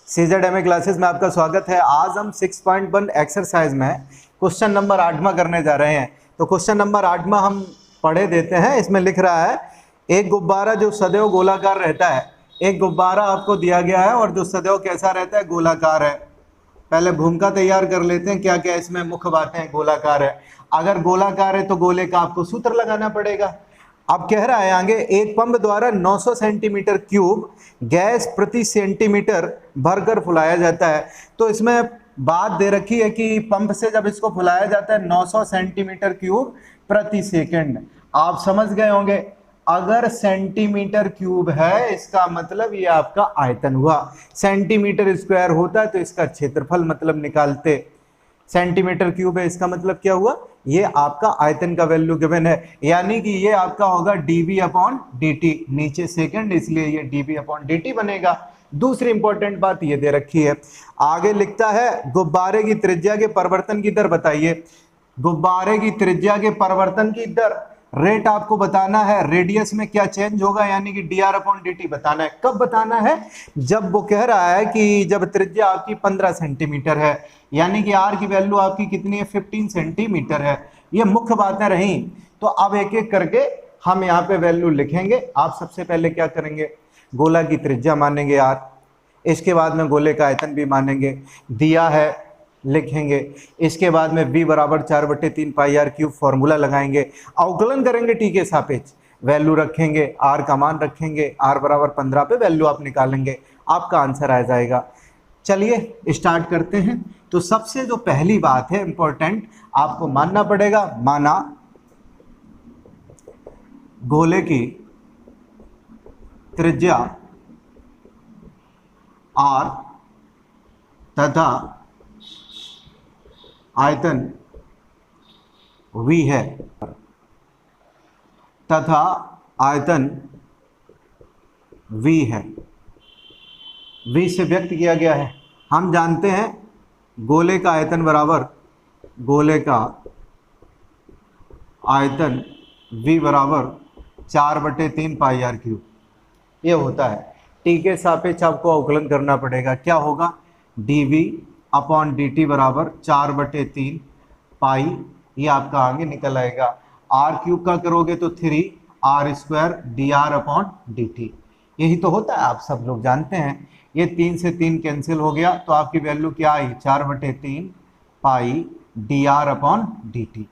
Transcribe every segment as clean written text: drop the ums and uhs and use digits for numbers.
CZMA classes में आपका स्वागत है। आज हम 6.1 एक्सरसाइज में क्वेश्चन नंबर 8वां करने जा रहे हैं। तो क्वेश्चन नंबर 8वां हम पढ़े देते हैं। इसमें लिख रहा है एक गुब्बारा जो सदैव गोलाकार रहता है। एक गुब्बारा आपको दिया गया है और जो सदैव कैसा रहता है, गोलाकार है। पहले भूमिका तैयार कर लेते हैं, क्या क्या इसमें मुख्य बातें हैं। गोलाकार है, अगर गोलाकार है तो गोले का आपको सूत्र लगाना पड़ेगा। अब कह रहा है आगे, एक पंप द्वारा 900 सेंटीमीटर क्यूब गैस प्रति सेंटीमीटर भरकर फुलाया जाता है। तो इसमें बात दे रखी है कि पंप से जब इसको फुलाया जाता है 900 सेंटीमीटर क्यूब प्रति सेकंड। आप समझ गए होंगे, अगर सेंटीमीटर क्यूब है इसका मतलब ये आपका आयतन हुआ। सेंटीमीटर स्क्वायर होता है तो इसका क्षेत्रफल मतलब निकालते। सेंटीमीटर क्यूब है इसका मतलब क्या हुआ, ये आपका आयतन का वैल्यू गिवन है, यानी कि ये आपका होगा dV अपॉन dt। नीचे सेकंड इसलिए ये dV अपॉन dt बनेगा। दूसरी इंपॉर्टेंट बात ये दे रखी है, आगे लिखता है गुब्बारे की त्रिज्या के परिवर्तन की दर बताइए। गुब्बारे की त्रिज्या के परिवर्तन की दर रेट आपको बताना है, रेडियस में क्या चेंज होगा, यानी कि dr अपॉन dt बताना है। कब बताना है, जब वो कह रहा है कि जब त्रिज्या आपकी 15 सेंटीमीटर है, यानी कि r की वैल्यू आपकी कितनी है, 15 सेंटीमीटर है। ये मुख्य बातें रही। तो अब एक एक करके हम यहाँ पे वैल्यू लिखेंगे। आप सबसे पहले क्या करेंगे, गोला की त्रिज्या मानेंगे r, इसके बाद में गोले का आयतन भी मानेंगे, दिया है लिखेंगे। इसके बाद में v बराबर 4/3 पाई r क्यूब फॉर्मूला लगाएंगे, अवकलन करेंगे t के सापेक्ष, वैल्यू रखेंगे, r का मान रखेंगे, r बराबर 15 पे वैल्यू आप निकालेंगे, आपका आंसर आ जाएगा। चलिए स्टार्ट करते हैं। तो सबसे जो पहली बात है इंपॉर्टेंट, आपको मानना पड़ेगा, माना गोले की त्रिज्या r तथा आयतन v है, तथा आयतन v है, v से व्यक्त किया गया है। हम जानते हैं गोले का आयतन बराबर, गोले का आयतन v बराबर 4/3 पाई r क्यूब ये होता है। t के सापेक्ष आपको अवकलन करना पड़ेगा, क्या होगा, dv अपॉन dt बराबर 4/3 पाई, ये आपका आगे निकल आएगा। r क्यूब का करोगे तो 3r² dr अपॉन dt, यही तो होता है, आप सब लोग जानते हैं। ये 3 से 3 कैंसिल हो गया तो आपकी वैल्यू क्या आई, 4/3 पाई dr अपॉन dt।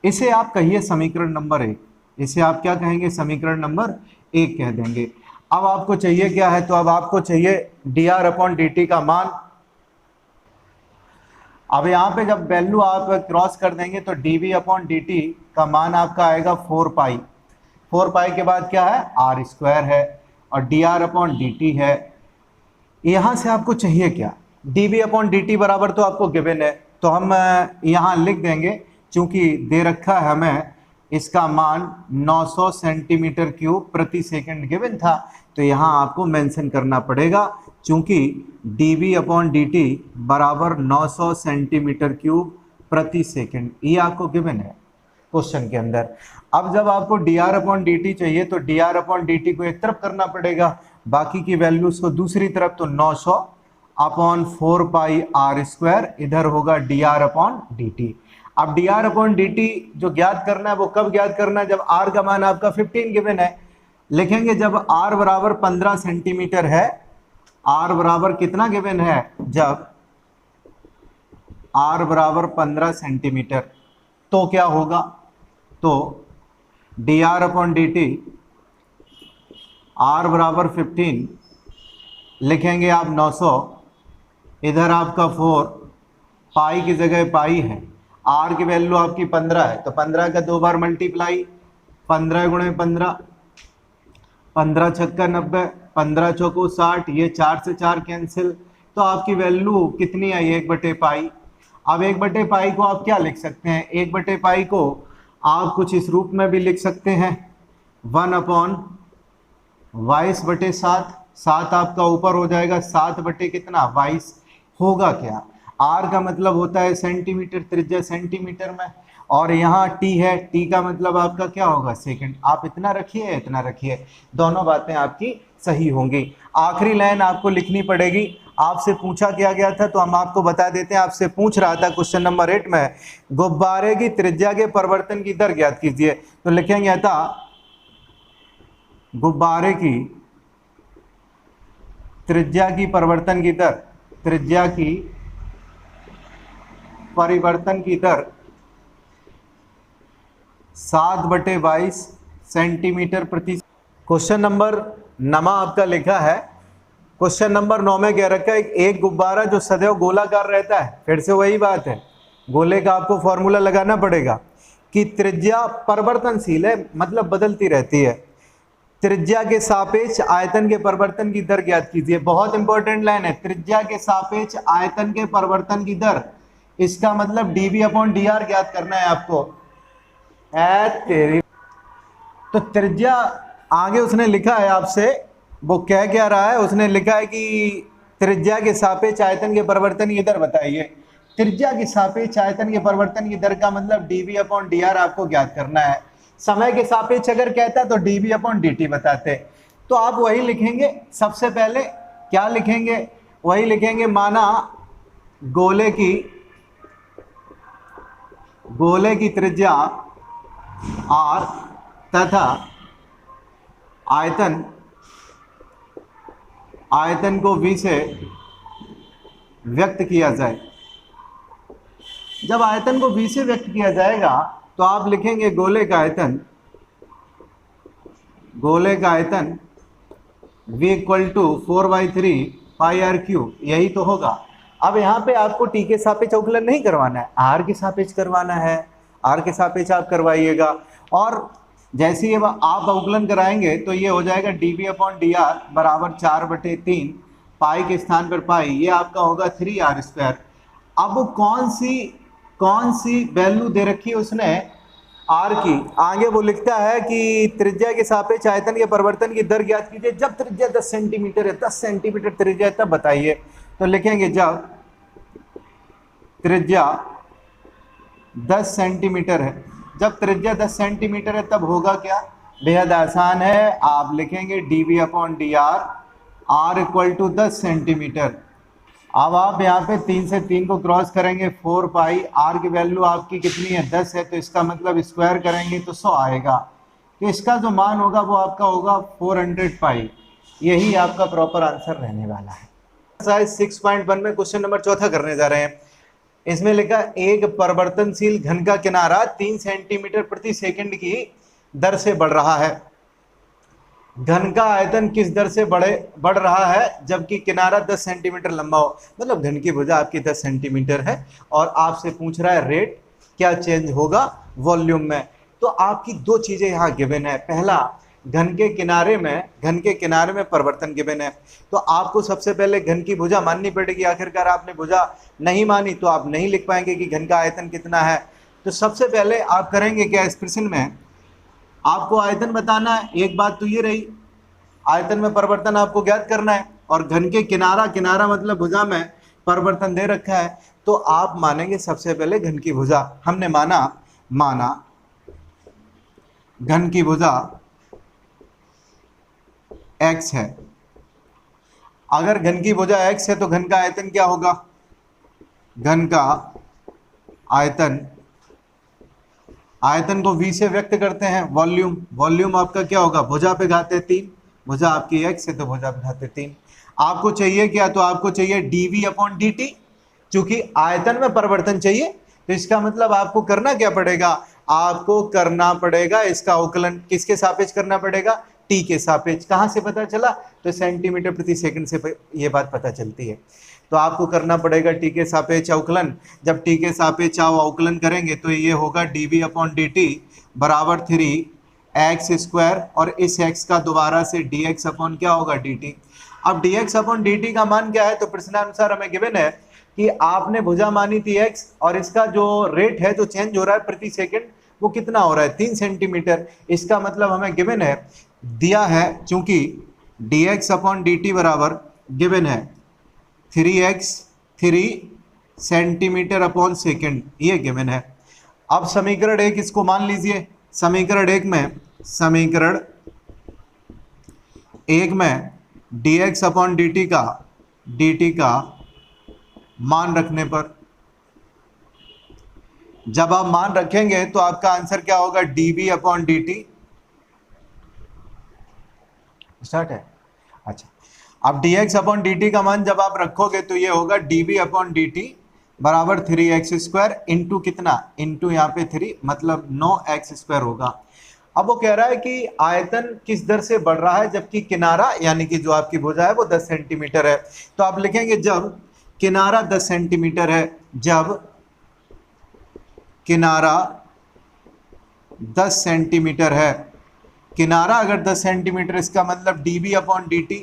इसे आप कहिए समीकरण नंबर 1, इसे आप क्या कहेंगे, समीकरण नंबर 1 कह देंगे। अब आपको चाहिए क्या है, तो अब आपको चाहिए dr अपॉन dt का मान। अब यहाँ पे जब वैल्यू आप क्रॉस कर देंगे तो dv अपॉन dt का मान आपका आएगा 4 पाई। 4 पाई के बाद क्या है, r² है और dr अपॉन dt है। यहाँ से आपको चाहिए क्या, dv अपॉन dt बराबर तो आपको गिवन है, तो हम यहाँ लिख देंगे, चूंकि दे रखा है हमें इसका मान 900 सेंटीमीटर क्यूब प्रति सेकंड गिवन था, तो यहाँ आपको मेंशन करना पड़ेगा, चूंकि dv अपॉन dt बराबर 900 सेंटीमीटर क्यूब प्रति सेकंड, ये आपको गिवन है क्वेश्चन के अंदर। अब जब आपको dr अपॉन dt चाहिए तो dr अपॉन dt को एक तरफ करना पड़ेगा, बाकी की वैल्यूज को दूसरी तरफ, तो 900 अपॉन 4 पाई r², इधर होगा dr अपॉन dt। अब dr अपॉन dt जो ज्ञात करना है वो कब ज्ञात करना है, जब r का मान आपका 15 गिवन है। लिखेंगे जब r बराबर 15 सेंटीमीटर है, r बराबर कितना गिवन है, जब r बराबर 15 सेंटीमीटर, तो क्या होगा, तो dr अपॉन dt r बराबर 15, लिखेंगे आप 900, इधर आपका 4, पाई की जगह पाई है, r की वैल्यू आपकी 15 है, तो 15 का 2 बार मल्टीप्लाई, 15 गुणे 15, 15 छक्का 90, 15 चौको 60, ये 4 से 4 कैंसिल, तो आपकी वैल्यू कितनी आई, 1/पाई। अब 1/पाई को आप क्या लिख सकते हैं, 1/पाई को आप कुछ इस रूप में भी लिख सकते हैं, 1 अपॉन 22/7, 7 आपका ऊपर हो जाएगा, 7 कितना 22 होगा क्या, r का मतलब होता है सेंटीमीटर, त्रिज्या सेंटीमीटर में, और यहाँ t है, t का मतलब आपका क्या होगा सेकंड। आप इतना रखिए इतना रखिए, दोनों बातें आपकी सही होंगी। आखिरी लाइन आपको लिखनी पड़ेगी। आपसे पूछा क्या गया था तो हम आपको बता देते हैं। आपसे पूछ रहा था क्वेश्चन नंबर 8 में गुब्बारे की त्रिज्या के परिवर्तन की दर ज्ञात कीजिए। तो लिखेंगे था गुब्बारे की त्रिज्या की परिवर्तन की दर, त्रिज्या की परिवर्तन की दर 7/22 सेंटीमीटर प्रति। क्वेश्चन नंबर 9 आपका लिखा है। क्वेश्चन नंबर 9 में कह रखा है एक गुब्बारा जो सदैव गोलाकार रहता है, फिर से वही बात है, गोले का आपको फॉर्मूला लगाना पड़ेगा कि त्रिज्या परिवर्तनशील है, मतलब बदलती रहती है। त्रिज्या के सापेक्ष आयतन के परिवर्तन की दर ज्ञात कीजिए। बहुत इंपॉर्टेंट लाइन है, त्रिज्या के सापेक्ष आयतन के परिवर्तन की दर, इसका मतलब dv/dr ज्ञात करना है आपको। तेरी तो त्रिज्या आगे उसने लिखा है आपसे, वो कह क्या रहा है, उसने लिखा है कि त्रिज्या के सापेक्ष आयतन के परिवर्तन की दर बताइए। त्रिज्या के सापेक्ष आयतन के परिवर्तन की दर का मतलब dv/dr आपको ज्ञात करना है। समय के सापेक्ष अगर कहता तो dv/dt बताते। तो आप वही लिखेंगे, सबसे पहले क्या लिखेंगे, वही लिखेंगे, माना गोले की त्रिज्या r तथा आयतन को v से व्यक्त किया जाए। जब आयतन को v से व्यक्त किया जाएगा तो आप लिखेंगे गोले का आयतन v = 4/3 πr³, यही तो होगा। अब यहाँ पे आपको t के सापेक्ष अवकलन नहीं करवाना है, r के सापेक्ष करवाना है। r के सापेक्ष आप करवाइएगा और जैसे ही आप अवकलन कराएंगे तो ये हो जाएगा dv/dr बराबर 4/3 पाई के स्थान पर पाई, ये आपका होगा 3r²। अब कौन सी वैल्यू दे रखी है उसने r की, आगे वो लिखता है कि त्रिज्या के सापेक्ष आयतन के परिवर्तन की दर ज्ञात कीजिए। जब त्रिज्या 10 सेंटीमीटर है, 10 सेंटीमीटर त्रिज्या है, तब बताइए। तो लिखेंगे जब त्रिज्या 10 सेंटीमीटर है, जब त्रिज्या 10 सेंटीमीटर है तब होगा क्या, बेहद आसान है, आप लिखेंगे dv/dr r = 10 सेंटीमीटर। अब आप यहाँ पे 3 से 3 को क्रॉस करेंगे, 4 पाई, r की वैल्यू आपकी कितनी है, 10 है, तो इसका मतलब स्क्वायर करेंगे तो 100 आएगा। तो इसका जो मान होगा वो आपका होगा 400 पाई। यही आपका प्रॉपर आंसर रहने वाला है। एक्सरसाइज 6.1 में क्वेश्चन नंबर 4 करने जा रहे हैं। इसमें लिखा एक परिवर्तनशील घन का किनारा 3 सेंटीमीटर प्रति सेकंड की दर से बढ़ रहा है। घन का आयतन किस दर से बढ़ रहा है जबकि किनारा 10 सेंटीमीटर लंबा हो, मतलब घन की भुजा आपकी 10 सेंटीमीटर है और आपसे पूछ रहा है रेट क्या चेंज होगा वॉल्यूम में। तो आपकी दो चीजें यहाँ गिवन है। पहला, घन के किनारे में परिवर्तन गिवन है, तो आपको सबसे पहले घन की भुजा माननी पड़ेगी। आखिरकार आपने भुजा नहीं मानी तो आप नहीं लिख पाएंगे कि घन का आयतन कितना है। तो सबसे पहले आप करेंगे क्या, इस प्रश्न में आपको आयतन बताना है। एक बात तो ये रही, आयतन में परिवर्तन आपको ज्ञात करना है और घन के किनारा मतलब भुजा में परिवर्तन दे रखा है। तो आप मानेंगे सबसे पहले घन की भुजा। हमने माना घन की भुजा x है। अगर घन की भुजा x है तो घन का आयतन क्या होगा, घन का आयतन को v से व्यक्त करते हैं, वॉल्यूम आपका क्या होगा, भुजा पे घाते 3, भुजा आपकी x है तो भुजा पे घाते 3। आपको चाहिए क्या, तो आपको चाहिए dv/dt, क्योंकि आयतन में परिवर्तन चाहिए। तो इसका मतलब आपको करना क्या पड़ेगा, आपको करना पड़ेगा इसका अवकलन किसके सापेक्ष करना पड़ेगा, t के सापेक्ष। कहाँ से पता चला, तो सेंटीमीटर प्रति सेकंड से ये बात पता चलती है। तो आपको करना पड़ेगा t के सापेक्ष अवकलन। जब t के सापेक्ष आप अवकलन करेंगे तो ये होगा dv/dt बराबर 3x² और इस x का दोबारा से dx अपॉन क्या होगा dt। अब dx/dt का मान क्या है, तो प्रश्नानुसार हमें गिवन है कि आपने भुजा मानी थी x और इसका जो रेट है जो चेंज हो रहा है प्रति सेकंड वो कितना हो रहा है, 3 सेंटीमीटर। इसका मतलब हमें गिवन है, दिया है, चूंकि dx/dt बराबर गिवन है 3 सेंटीमीटर अपॉन सेकंड, ये गिवन है। अब समीकरण 1 इसको मान लीजिए। समीकरण 1 में dx अपॉन dt का मान रखने पर, जब आप मान रखेंगे तो आपका आंसर क्या होगा, dv अपॉन dt। स्टार्ट है। अच्छा, अब dx अपॉन dt का मान जब आप रखोगे तो ये होगा dv अपॉन dt बराबर 3x² इंटू कितना, इंटू यहाँ पे 3, मतलब 9x² होगा। अब वो कह रहा है कि आयतन किस दर से बढ़ रहा है जबकि किनारा यानी कि जो आपकी भुजा है वो 10 सेंटीमीटर है। तो आप लिखेंगे जब किनारा 10 सेंटीमीटर है, जब किनारा 10 सेंटीमीटर है, किनारा अगर 10 सेंटीमीटर, इसका मतलब dv upon dt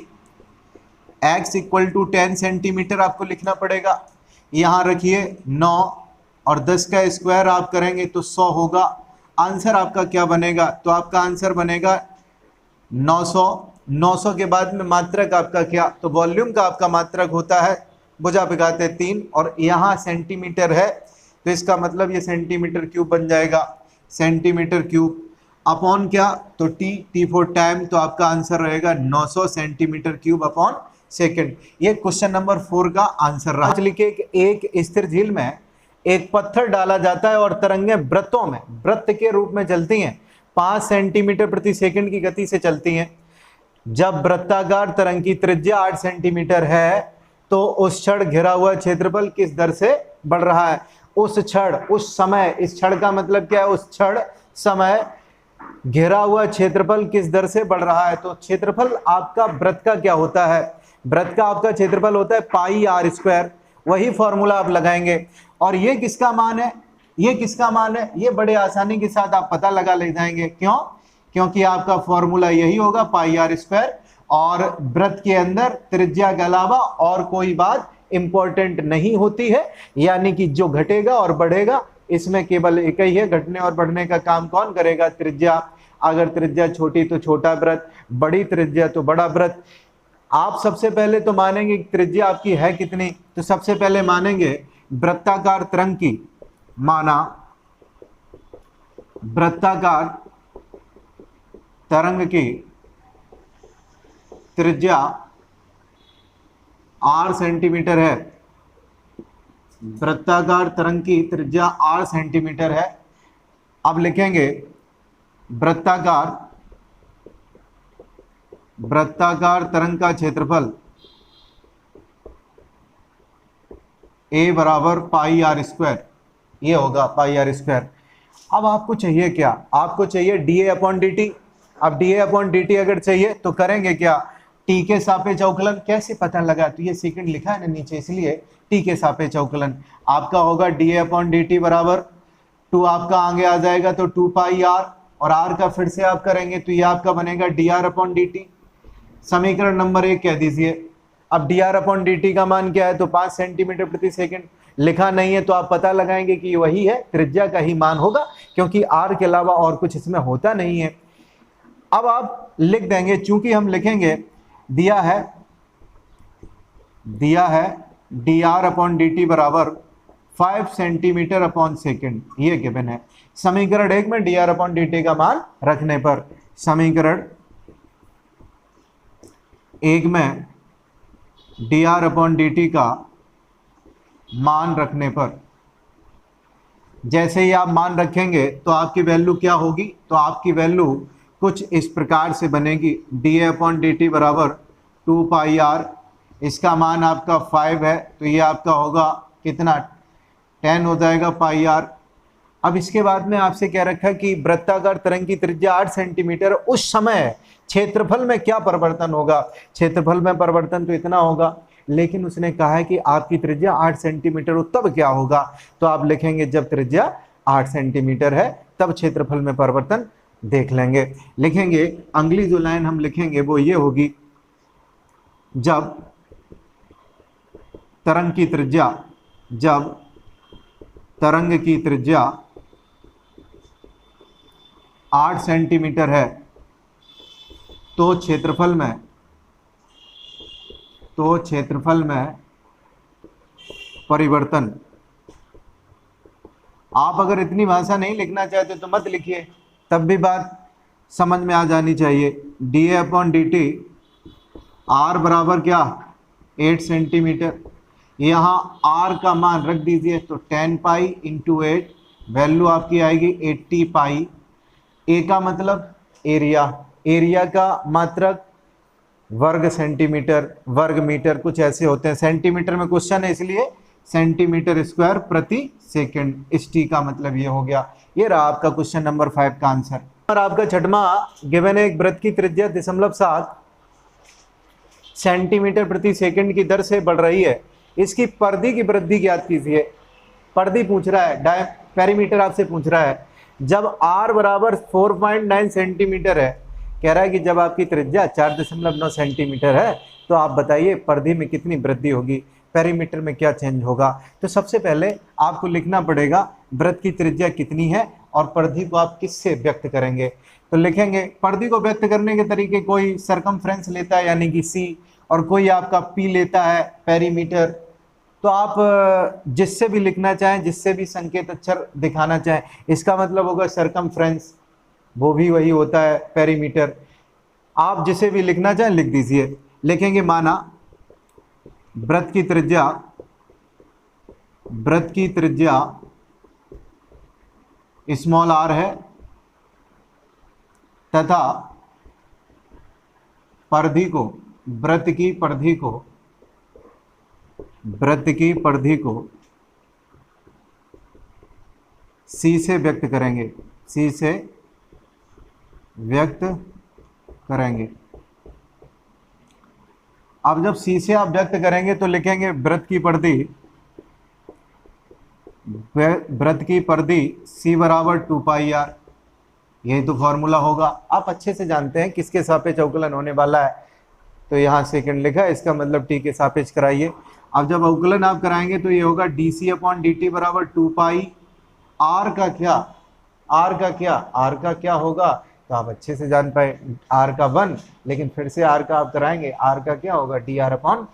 x equal to 10 centimetre आपको लिखना पड़ेगा। यहाँ रखिए 9 और 10 का स्क्वायर आप करेंगे तो 100 होगा। आंसर आपका क्या बनेगा, तो आपका आंसर बनेगा 900। 900 के बाद में मात्रक आपका क्या, तो वॉल्यूम का आपका मात्रक होता है, भुजा पे गाते 3, और यहाँ सेंटीमीटर है तो इसका मतलब ये सेंटीमीटर क्यूब बन जाएगा, सेंटीमीटर क्यूब अपॉन क्या, तो टी फॉर टाइम, तो आपका आंसर रहेगा 900 सेंटीमीटर क्यूब अपॉन सेकंड। ये क्वेश्चन नंबर 4 का आंसर रहा। लिखिए एक स्थिर झील में एक पत्थर डाला जाता है और तरंगें वृत्तों में वृत्त के रूप में चलती हैं, 5 सेंटीमीटर प्रति सेकंड की गति से चलती हैं। जब वृत्ताकार तरंग की त्रिज्या 8 सेंटीमीटर है तो उस क्षण घिरा हुआ क्षेत्रफल किस दर से बढ़ रहा है। उस क्षण, उस समय, इस क्षण का मतलब क्या है, उस क्षण समय घेरा हुआ क्षेत्रफल किस दर से बढ़ रहा है। तो क्षेत्रफल आपका वृत्त का क्या होता है, वृत्त का आपका क्षेत्रफल होता है पाई आर स्क्वायर, वही फॉर्मूला आप लगाएंगे। और ये किसका मान है, ये किसका मान है, ये बड़े आसानी के साथ आप पता लगा ले जाएंगे। क्यों, क्योंकि आपका फॉर्मूला यही होगा पाई आर स्क्वायर, और वृत्त के अंदर त्रिज्या के अलावा और कोई बात इंपॉर्टेंट नहीं होती है, यानी कि जो घटेगा और बढ़ेगा इसमें केवल एक ही है, घटने और बढ़ने का काम कौन करेगा, त्रिज्या। अगर त्रिज्या छोटी तो छोटा वृत्त, बड़ी त्रिज्या तो बड़ा वृत्त। आप सबसे पहले तो मानेंगे कि त्रिज्या आपकी है कितनी, तो सबसे पहले मानेंगे वृत्ताकार तरंग की, माना वृत्ताकार तरंग की त्रिज्या 8 सेंटीमीटर है, वृत्ताकार तरंग की त्रिज्या 8 सेंटीमीटर है। अब लिखेंगे वृत्ताकार तरंग का क्षेत्रफल A बराबर पाई आर स्क्वायर, ये होगा पाई आर स्क्वायर। अब आपको चाहिए क्या, आपको चाहिए dA अपॉन dt। अब dA अपॉन dt अगर चाहिए तो करेंगे क्या, t के सापेक्ष अवकलन। कैसे पता लगा, तो ये सेकंड लिखा है ना नीचे, इसलिए t के सापेक्ष अवकलन आपका होगा dA अपॉन dt बराबर 2, आपका आगे आ जाएगा तो 2 पाई r, और r का फिर से आप करेंगे तो ये आपका बनेगा dr अपॉन dt। समीकरण नंबर 1 कह दीजिए। अब dr अपॉन dt का मान क्या है, तो 5 सेंटीमीटर प्रति सेकंड। लिखा नहीं है तो आप पता लगाएंगे कि वही है, त्रिज्या का ही मान होगा, क्योंकि r के अलावा और कुछ इसमें होता नहीं है। अब आप लिख देंगे, चूंकि हम लिखेंगे दिया है dr अपॉन dt बराबर 5 सेंटीमीटर अपॉन सेकंड, ये गिवन है। समीकरण 1 में dr अपॉन dt का मान रखने पर, समीकरण 1 में dr अपॉन dt का मान रखने पर, जैसे ही आप मान रखेंगे तो आपकी वैल्यू क्या होगी, तो आपकी वैल्यू कुछ इस प्रकार से बनेगी, dA अपॉन dt बराबर 2 पाई r, इसका मान आपका 5 है तो ये आपका होगा कितना, 10 हो जाएगा पाई r। अब इसके बाद में आपसे कह रखा है कि वृत्ताकार तरंग की त्रिज्या 8 सेंटीमीटर, उस समय क्षेत्रफल में क्या परिवर्तन होगा। क्षेत्रफल में परिवर्तन तो इतना होगा, लेकिन उसने कहा है कि आपकी त्रिज्या 8 सेंटीमीटर हो तब क्या होगा, तो आप लिखेंगे जब त्रिज्या 8 सेंटीमीटर है तब क्षेत्रफल में परिवर्तन देख लेंगे। लिखेंगे अगली जो लाइन हम लिखेंगे वो ये होगी, जब तरंग की त्रिज्या 8 सेंटीमीटर है तो क्षेत्रफल में परिवर्तन। आप अगर इतनी भाषा नहीं लिखना चाहते तो मत लिखिए, तब भी बात समझ में आ जानी चाहिए। dA अपॉन dt आर बराबर क्या 8 सेंटीमीटर। यहाँ आर का मान रख दीजिए तो 10 पाई इंटू 8, वैल्यू आपकी आएगी 80 पाई। ए का मतलब एरिया, एरिया का मात्रक वर्ग सेंटीमीटर, वर्ग मीटर कुछ ऐसे होते हैं, सेंटीमीटर में क्वेश्चन है इसलिए सेंटीमीटर स्क्वायर प्रति सेकंड, इस टी का मतलब ये हो गया। ये रहा आपका क्वेश्चन नंबर 5 का आंसर। और आपका छठवां गिवन है, एक वृत्त की त्रिज्या 0.7 सेंटीमीटर प्रति सेकंड की दर से बढ़ रही है, इसकी परिधि की वृद्धि ज्ञात कीजिए। परिधि पूछ रहा है, पेरीमीटर आपसे पूछ रहा है। जब r बराबर 4.9 सेंटीमीटर है, कह रहा है कि जब आपकी त्रिज्या 4.9 सेंटीमीटर है तो आप बताइए परिधि में कितनी वृद्धि होगी, पेरीमीटर में क्या चेंज होगा। तो सबसे पहले आपको लिखना पड़ेगा वृत्त की त्रिज्या कितनी है और परिधि को आप किससे व्यक्त करेंगे। तो लिखेंगे परिधि को व्यक्त करने के तरीके, कोई सरकमफ्रेंस लेता है यानी कि c, और कोई आपका p लेता है पेरीमीटर। तो आप जिससे भी लिखना चाहें, जिससे भी संकेत अक्षर दिखाना चाहें, इसका मतलब होगा सरकमफ्रेंस, वो भी वही होता है पेरीमीटर। आप जिसे भी लिखना चाहें लिख दीजिए। लिखेंगे माना वृत्त की त्रिज्या, वृत्त की त्रिज्या स्मॉल r है तथा परिधि को, वृत्त की परिधि को, वृत्त की परिधि को c से व्यक्त करेंगे, c से व्यक्त करेंगे। अब जब c से आप व्यक्त करेंगे तो लिखेंगे वृत्त की परिधि, वृत्त की परिधि c बराबर 2 पाई r, यही तो फॉर्मूला होगा। आप अच्छे से जानते हैं किसके सापेक्ष अवकलन होने वाला है, तो यहाँ सेकंड लिखा है, इसका मतलब t के सापेक्ष कराइए। अब जब अवकलन आप कराएंगे तो ये होगा dc अपॉन dt बराबर 2 पाई r का क्या, r का क्या, r का क्या होगा, तो आप अच्छे से जान पाए r का 1, लेकिन फिर से r का आप कराएंगे, r का क्या होगा dr अपॉन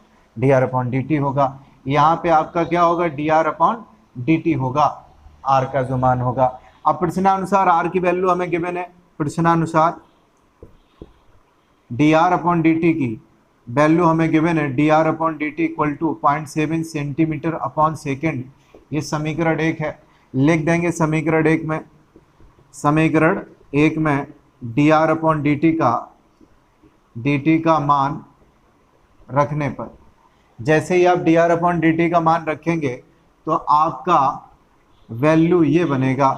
dt होगा। यहाँ पे आपका क्या होगा dr अपॉन dt होगा, r का जो मान होगा। अब प्रश्नानुसार r की वैल्यू हमें गिवन है, प्रश्नानुसार dr अपॉन dt की वैल्यू हमें गिवन है, dr upon dt equal to 0.7 centimetre upon second. ये समीकरण 1 है, लिख देंगे समीकरण 1 में, समीकरण 1 में dr अपॉन dt का मान रखने पर, जैसे ही आप dr अपॉन dt का मान रखेंगे तो आपका वैल्यू ये बनेगा,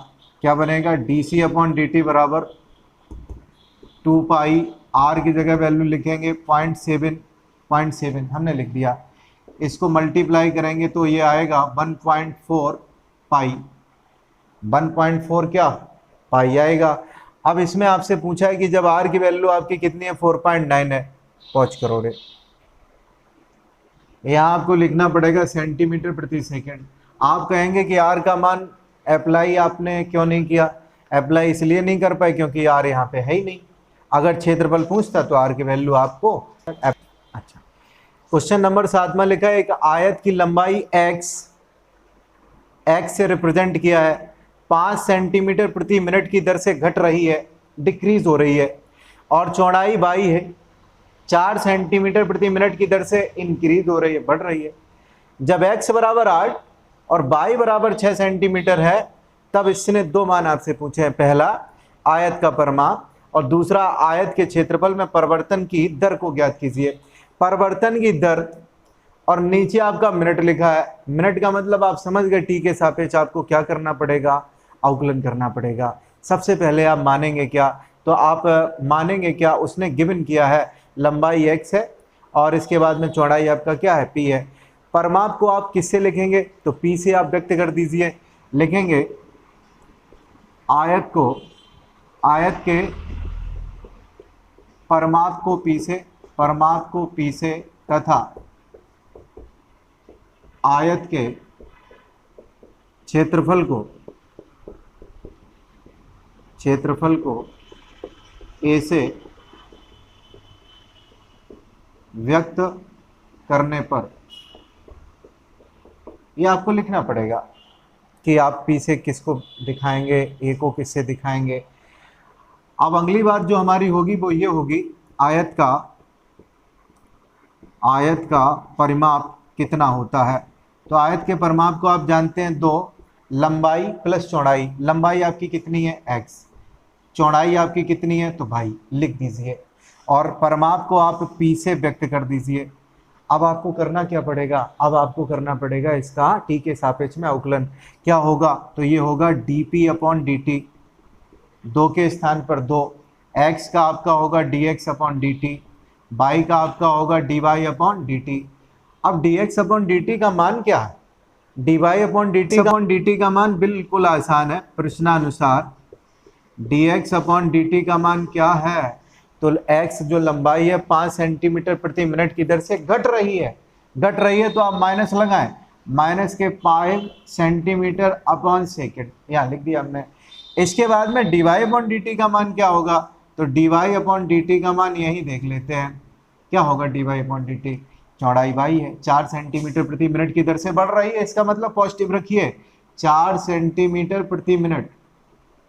क्या बनेगा, dc अपॉन dt बराबर 2 पाई, r की जगह वैल्यू लिखेंगे 0.7 हमने लिख दिया। इसको मल्टीप्लाई करेंगे तो ये आएगा 1.4 पाई, 1.4 क्या पाई आएगा। अब इसमें आपसे पूछा है कि जब r की वैल्यू आपकी कितनी है 4.9 है, पहुँच करोगे, यहाँ आपको लिखना पड़ेगा सेंटीमीटर प्रति सेकंड। आप कहेंगे कि r का मान अप्लाई आपने क्यों नहीं किया, अप्लाई इसलिए नहीं कर पाए क्योंकि r यहाँ पे है ही नहीं। अगर क्षेत्रफल पूछता तो r की वैल्यू आपको अच्छा। क्वेश्चन नंबर 7 में लिखा है, एक आयत की लंबाई x से रिप्रेजेंट किया है, 5 सेंटीमीटर प्रति मिनट की दर से घट रही है, डिक्रीज हो रही है, और चौड़ाई y है 4 सेंटीमीटर प्रति मिनट की दर से इंक्रीज हो रही है, बढ़ रही है। जब x बराबर 8 और y बराबर 6 सेंटीमीटर है, तब इसने दो मान आपसे पूछे हैं, पहला आयत का परिमाप और दूसरा आयत के क्षेत्रफल में परिवर्तन की दर को ज्ञात कीजिए। परिवर्तन की दर, और नीचे आपका मिनट लिखा है, मिनट का मतलब आप समझ गए, टी के सापेक्ष आपको क्या करना पड़ेगा, अवकलन करना पड़ेगा। सबसे पहले आप मानेंगे क्या, तो आप मानेंगे क्या, उसने गिवन किया है लंबाई x है और इसके बाद में चौड़ाई आपका क्या है p है। परिमाप को आप किससे लिखेंगे, तो p से आप व्यक्त कर दीजिए। लिखेंगे आयत को, आयत के परिमाप को p से, परिमाप को p से, तथा आयत के क्षेत्रफल को a से व्यक्त करने पर, ये आपको लिखना पड़ेगा कि आप p से किसको दिखाएंगे, a को किससे दिखाएंगे। अब अगली बात जो हमारी होगी वो ये होगी, आयत का आयत का परिमाप कितना होता है। तो आयत के परिमाप को आप जानते हैं 2, लंबाई प्लस चौड़ाई। लंबाई आपकी कितनी है x, चौड़ाई आपकी कितनी है तो भाई लिख दीजिए, और परिमाप को आप p से व्यक्त कर दीजिए। अब आपको करना क्या पड़ेगा, अब आपको करना पड़ेगा इसका t के सापेक्ष में अवकलन। क्या होगा तो ये होगा dp अपॉन dt, 2 के स्थान पर 2, x का आपका होगा dx अपॉन dt, y का आपका होगा dy अपॉन dt। अब dx अपॉन dt का मान क्या है, dy अपॉन dt का मान बिल्कुल आसान है, प्रश्नानुसार dx अपॉन dt का मान क्या है, तो x जो लंबाई है 5 सेंटीमीटर प्रति मिनट की दर से घट रही है तो आप माइनस लगाएं, माइनस के 5 सेंटीमीटर अपॉन सेकेंड, यहाँ लिख दिया हमने। इसके बाद में dy अपॉन dt का मान क्या होगा, तो dy अपॉन dt का मान यही देख लेते हैं, क्या होगा dy अपॉन dt, चौड़ाई y है, 4 सेंटीमीटर प्रति मिनट की दर से बढ़ रही है, इसका मतलब पॉजिटिव रखिए, 4 सेंटीमीटर प्रति मिनट,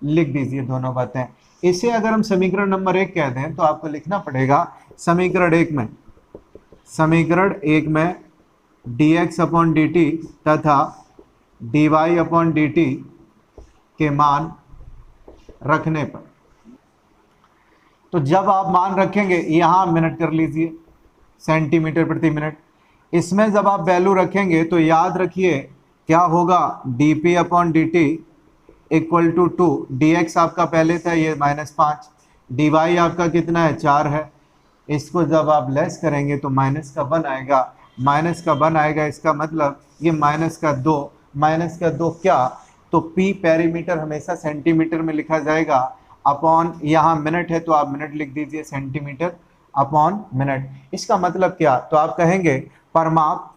लिख दीजिए दोनों बातें। इसे अगर हम समीकरण नंबर 1 कह दें तो आपको लिखना पड़ेगा समीकरण 1 में dx अपॉन dt तथा dy अपॉन dt के मान रखने पर, तो जब आप मान रखेंगे यहाँ मिनट कर लीजिए, सेंटीमीटर प्रति मिनट, इसमें जब आप वैल्यू रखेंगे तो याद रखिए क्या होगा, dp upon dt equal to 2, dx आपका पहले था ये -5, dy आपका कितना है 4 है, इसको जब आप लेस करेंगे तो माइनस का 1 आएगा, इसका मतलब ये माइनस का 2 क्या, तो p पेरीमीटर हमेशा सेंटीमीटर में लिखा जाएगा, अपॉन यहाँ मिनट है तो आप मिनट लिख दीजिए, सेंटीमीटर अपॉन मिनट। इसका मतलब क्या, तो आप कहेंगे परिमाप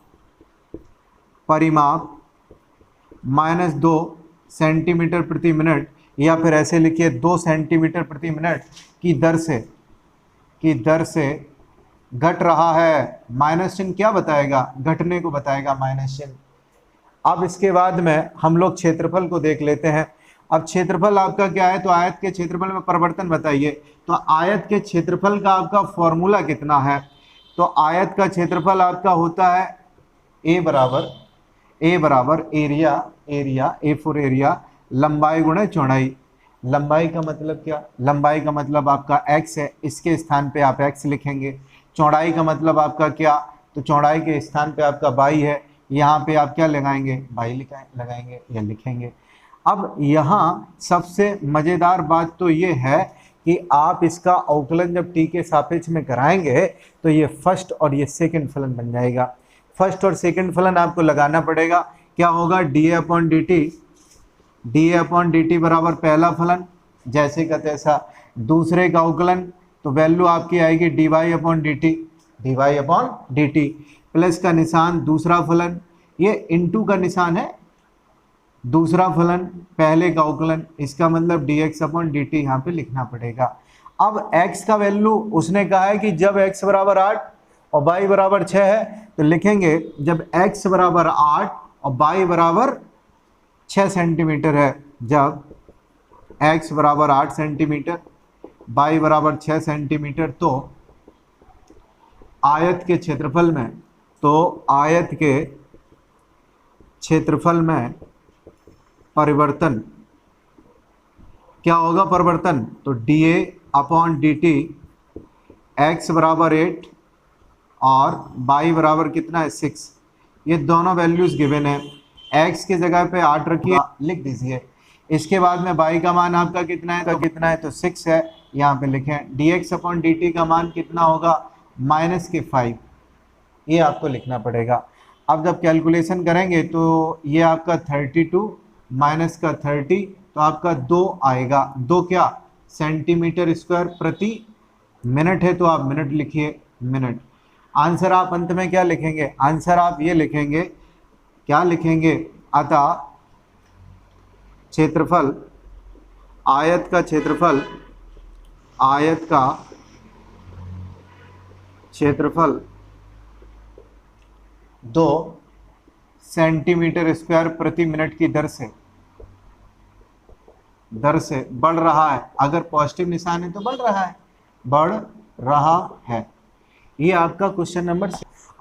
-2 सेंटीमीटर प्रति मिनट, या फिर ऐसे लिखिए 2 सेंटीमीटर प्रति मिनट की दर से घट रहा है। माइनस चिन्ह क्या बताएगा, घटने को बताएगा माइनस चिन्ह। अब इसके बाद में हम लोग क्षेत्रफल को देख लेते हैं। अब क्षेत्रफल आपका क्या है, तो आयत के क्षेत्रफल में परिवर्तन बताइए। तो आयत के क्षेत्रफल का आपका फॉर्मूला कितना है, तो आयत का क्षेत्रफल आपका होता है ए बराबर एरिया ए फॉर एरिया, लंबाई गुणे चौड़ाई। लंबाई का मतलब क्या, लंबाई का मतलब आपका x है, इसके स्थान पे आप x लिखेंगे। चौड़ाई का मतलब आपका क्या, तो चौड़ाई के स्थान पे आपका y है, यहाँ पे आप क्या लगाएंगे, y लगाएंगे या लिखेंगे। अब यहाँ सबसे मज़ेदार बात तो ये है कि आप इसका अवकलन जब t के सापेक्ष में कराएंगे तो ये फर्स्ट और ये सेकंड फलन बन जाएगा। फर्स्ट और सेकंड फलन आपको लगाना पड़ेगा, क्या होगा, D A upon D T बराबर पहला फलन जैसे का तैसा, दूसरे का अवकलन तो वैल्यू आपकी आएगी D Y upon D T, plus का निशान दूसरा फलन, ये इनटू का निशान है दूसरा फलन पहले का अवकलन, इसका मतलब D x upon D T यहाँ पे लिखना पड़ेगा। अब x का वैल्यू उसने कहा है कि जब x बराबर 8 और y बराबर 6 है तो लिखेंगे जब x बराबर 8 और y बराबर 6 सेंटीमीटर है, जब x बराबर 8 सेंटीमीटर y बराबर 6 सेंटीमीटर, तो आयत के क्षेत्रफल में परिवर्तन क्या होगा, परिवर्तन तो D A upon D T, x बराबर 8 और y बराबर कितना है 6, ये दोनों वैल्यूज गिवन है। x की जगह पे 8 रखिए, लिख दीजिए। इसके बाद में y का मान आपका कितना है तो 6 है, यहाँ पे लिखें। dx अपॉन dt का मान कितना होगा, -5, ये आपको लिखना पड़ेगा। अब जब कैलकुलेशन करेंगे तो ये आपका 32 माइनस का 30 तो आपका 2 आएगा। 2 क्या, सेंटीमीटर स्क्वायर प्रति मिनट है तो आप मिनट लिखिए, मिनट। आंसर आप अंत में क्या लिखेंगे, आंसर आप ये लिखेंगे, क्या लिखेंगे, अतः क्षेत्रफल, आयत का क्षेत्रफल 2 सेंटीमीटर स्क्वायर प्रति मिनट की दर से बढ़ रहा है। अगर पॉजिटिव निशान है तो बढ़ रहा है। ये आपका क्वेश्चन नंबर।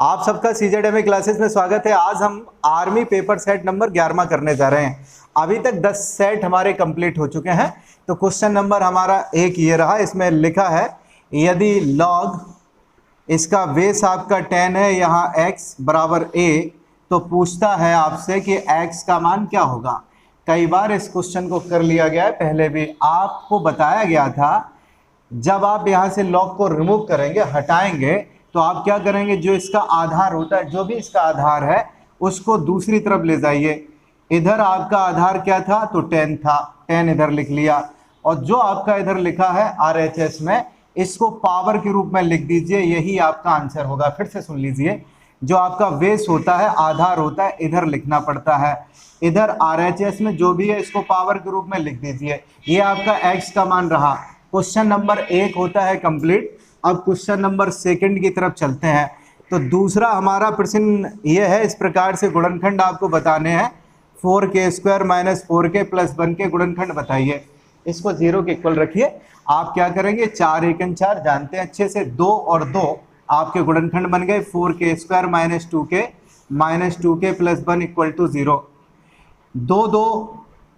आप सबका CZMA क्लासेस में स्वागत है। आज हम आर्मी पेपर सेट नंबर 11वां करने जा रहे हैं। अभी तक 10 सेट हमारे कंप्लीट हो चुके हैं। तो क्वेश्चन नंबर हमारा एक ये रहा, इसमें लिखा है यदि लॉग इसका बेस आपका 10 है, यहाँ x बराबर a, तो पूछता है आपसे कि x का मान क्या होगा। कई बार इस क्वेश्चन को कर लिया गया है, पहले भी आपको बताया गया था। जब आप यहाँ से लॉग को रिमूव करेंगे, हटाएंगे, तो आप क्या करेंगे, जो इसका आधार होता है, जो भी इसका आधार है उसको दूसरी तरफ ले जाइए। इधर आपका आधार क्या था, तो 10 था, 10 इधर लिख लिया, और जो आपका इधर लिखा है RHS में, इसको पावर के रूप में लिख दीजिए, यही आपका आंसर होगा। फिर से सुन लीजिए, जो आपका बेस होता है, आधार होता है, इधर लिखना पड़ता है। इधर RHS में जो भी है इसको पावर के रूप में लिख दीजिए। ये आपका x का मान रहा। क्वेश्चन नंबर 1 होता है कंप्लीट। अब क्वेश्चन नंबर 2 की तरफ चलते हैं। तो दूसरा हमारा प्रश्न ये है, इस प्रकार से गुणनखंड आपको बताने हैं। 4k² - 4k + 1 के गुणनखंड बताइए। इसको 0 के इक्वल रखिए। आप क्या करेंगे, 4 × 4 जानते हैं अच्छे से, 2 और 2 आपके गुणनखंड बन गए। 4k² - 2k - 2k + 1 = 0। 2 2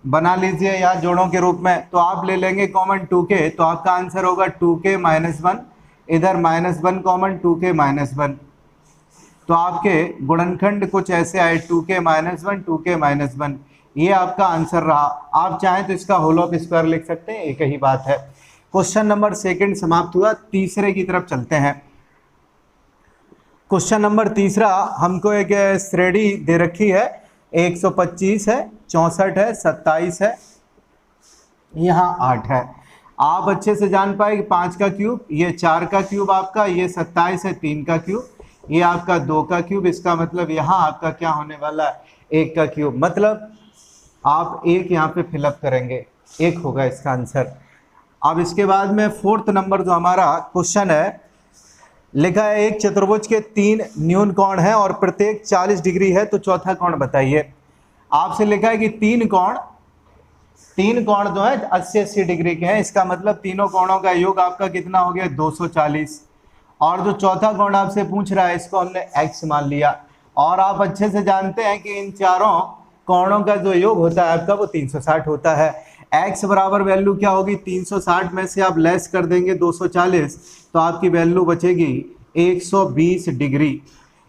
बना लीजिए यहाँ जोड़ों के रूप में। तो आप ले लेंगे कॉमन 2k, तो आपका आंसर होगा 2k - 1। इधर -1 कॉमन, 2k - 1। तो आपके गुणनखंड कुछ ऐसे आए, 2k - 1 2k - 1। ये आपका आंसर रहा। आप चाहें तो इसका होल ऑफ स्क्वायर लिख सकते हैं, एक ही बात है। क्वेश्चन नंबर 2 समाप्त हुआ। तीसरे की तरफ चलते हैं। क्वेश्चन नंबर 3 हमको एक श्रेणी दे रखी है, 125 है, 64 है, 27 है, यहाँ 8 है। आप अच्छे से जान पाए कि 5 का क्यूब, ये 4 का क्यूब आपका, ये 27 है, 3 का क्यूब, ये आपका 2 का क्यूब। इसका मतलब यहाँ आपका क्या होने वाला है, 1 का क्यूब। मतलब आप 1 यहाँ पे फिलअप करेंगे, 1 होगा इसका आंसर। अब इसके बाद में 4th नंबर जो हमारा क्वेश्चन है, लिखा है एक चतुर्भुज के 3 न्यून कोण हैं और प्रत्येक 40 डिग्री है, तो चौथा कोण बताइए। आपसे लिखा है कि 3 कोण जो है 80-80 डिग्री के हैं। इसका मतलब तीनों कोणों का योग आपका कितना हो गया, 240। और जो चौथा कोण आपसे पूछ रहा है, इसको हमने x मान लिया। और आप अच्छे से जानते हैं कि इन चारों कोणों का जो योग होता है आपका, वो 360 होता है। x बराबर वैल्यू क्या होगी, 360 में से आप लेस कर देंगे 240, तो आपकी वैल्यू बचेगी 120 डिग्री।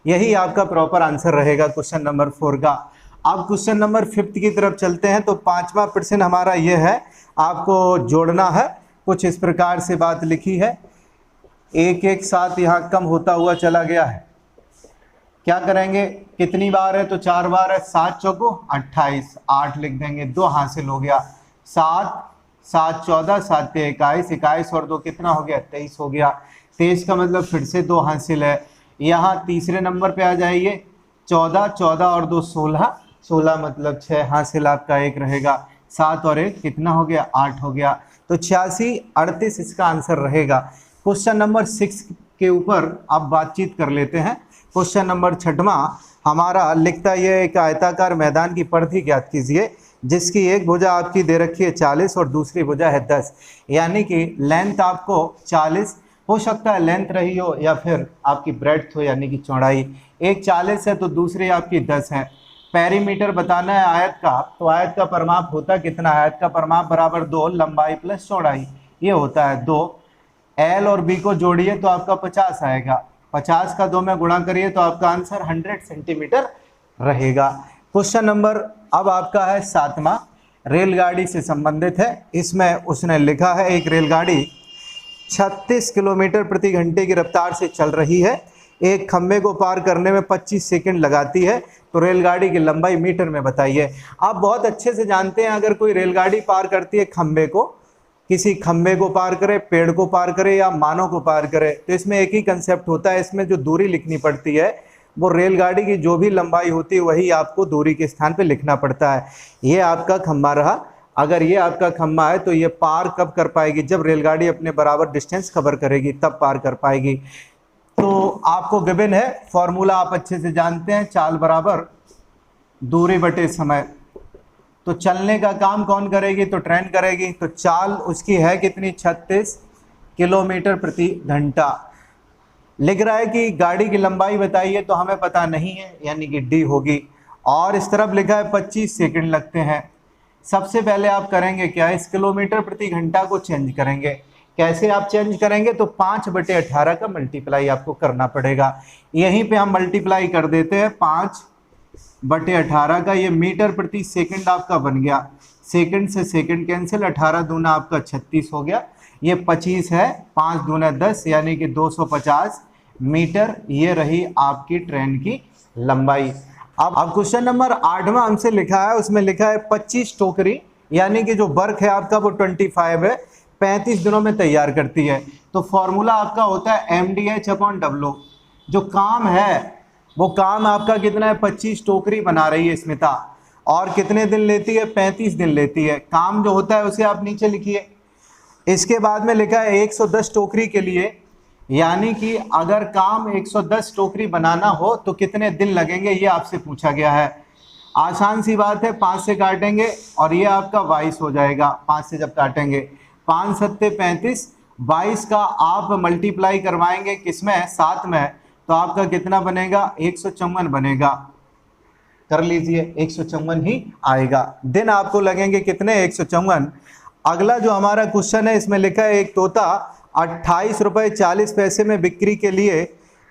यही आपका प्रॉपर आंसर रहेगा क्वेश्चन नंबर 4 का। अब क्वेश्चन नंबर 5 की तरफ चलते हैं। तो 5वां प्रश्न हमारा ये है, आपको जोड़ना है। कुछ इस प्रकार से बात लिखी है, 1 7 यहाँ कम होता हुआ चला गया है। क्या करेंगे, कितनी बार है, तो 4 बार है। 7 चौको 28, 8 लिख देंगे, 2 हासिल हो गया। 7 7 14 7 21, 21 और 2 कितना हो गया, 23 हो गया। 23 का मतलब फिर से 2 हासिल है। यहाँ तीसरे नंबर पे आ जाइए, 14 14 और 2 16, 16 मतलब 6 हासिल, आपका 1 रहेगा। 7 और 1 कितना हो गया, 8 हो गया। तो 86 38 इसका आंसर रहेगा। क्वेश्चन नंबर 6 के ऊपर अब बातचीत कर लेते हैं। क्वेश्चन नंबर 6वां हमारा लिखता है, एक आयताकार मैदान की परिधि ज्ञात कीजिए, जिसकी एक भुजा आपकी दे रखी है 40 और दूसरी भुजा है 10। यानी कि लेंथ आपको 40 हो सकता है, लेंथ रही हो, या फिर आपकी ब्रेड्थ हो यानी कि चौड़ाई। एक 40 है तो दूसरी आपकी 10 है। पेरीमीटर बताना है आयत का, तो आयत का परिमाप होता कितना, आयत का परिमाप बराबर 2 लंबाई प्लस चौड़ाई, ये होता है 2। L और B को जोड़िए तो आपका 50 आएगा। 50 का 2 में गुणा करिए तो आपका आंसर 100 सेंटीमीटर रहेगा। क्वेश्चन नंबर अब आपका है 7वां, रेलगाड़ी से संबंधित है। इसमें उसने लिखा है, एक रेलगाड़ी 36 किलोमीटर प्रति घंटे की रफ्तार से चल रही है। एक खंबे को पार करने में 25 सेकंड लगाती है, तो रेलगाड़ी की लंबाई मीटर में बताइए। आप बहुत अच्छे से जानते हैं, अगर कोई रेलगाड़ी पार करती है खंबे को, किसी खंबे को पार करे, पेड़ को पार करे या मानव को पार करे, तो इसमें एक ही कंसेप्ट होता है। इसमें जो दूरी लिखनी पड़ती है, वो रेलगाड़ी की जो भी लंबाई होती है वही आपको दूरी के स्थान पे लिखना पड़ता है। ये आपका खंबा रहा। अगर ये आपका खंबा है तो ये पार कब कर पाएगी, जब रेलगाड़ी अपने बराबर डिस्टेंस कवर करेगी तब पार कर पाएगी। तो आपको गिवन है, फॉर्मूला आप अच्छे से जानते हैं, चाल बराबर दूरी बटे समय। तो चलने का काम कौन करेगी, तो ट्रेन करेगी। तो चाल उसकी है कितनी, 36 किलोमीटर प्रति घंटा। लिख रहा है कि गाड़ी की लंबाई बताइए, तो हमें पता नहीं है, यानी कि डी होगी। और इस तरफ लिखा है 25 सेकंड लगते हैं। सबसे पहले आप करेंगे क्या, इस किलोमीटर प्रति घंटा को चेंज करेंगे। कैसे आप चेंज करेंगे, तो 5/18 का मल्टीप्लाई आपको करना पड़ेगा। यहीं पे हम मल्टीप्लाई कर देते हैं 5/18 का, ये मीटर प्रति सेकंड आपका बन गया। सेकंड से सेकंड कैंसिल, 18 दूना आपका 36 हो गया, ये 25 है, 5 दूना 10 यानी कि 250 मीटर। ये रही आपकी ट्रेन की लंबाई। अब क्वेश्चन नंबर 8वां हमसे लिखा है, उसमें लिखा है 25 टोकरी, यानी कि जो वर्क है आपका वो 25 है, 35 दिनों में तैयार करती है। तो फॉर्मूला आपका होता है MDH/W। जो काम है वो काम आपका कितना है, 25 टोकरी बना रही है स्मिता, और कितने दिन लेती है, 35 दिन लेती है। काम जो होता है उसे आप नीचे लिखिए। इसके बाद में लिखा है 110 टोकरी के लिए, यानी कि अगर काम 110 टोकरी बनाना हो तो कितने दिन लगेंगे, ये आपसे पूछा गया है। आसान सी बात है, 5 से काटेंगे और ये आपका 22 हो जाएगा। 5 से जब काटेंगे, 5 सत्ते 35, 22 का आप मल्टीप्लाई करवाएंगे किसमें, 7 में, तो आपका कितना बनेगा, 154 बनेगा। कर लीजिए, 154 ही आएगा। दिन आपको लगेंगे कितने, 154। अगला जो हमारा क्वेश्चन है, इसमें लिखा है एक तोता 28 रुपये 40 पैसे में बिक्री के लिए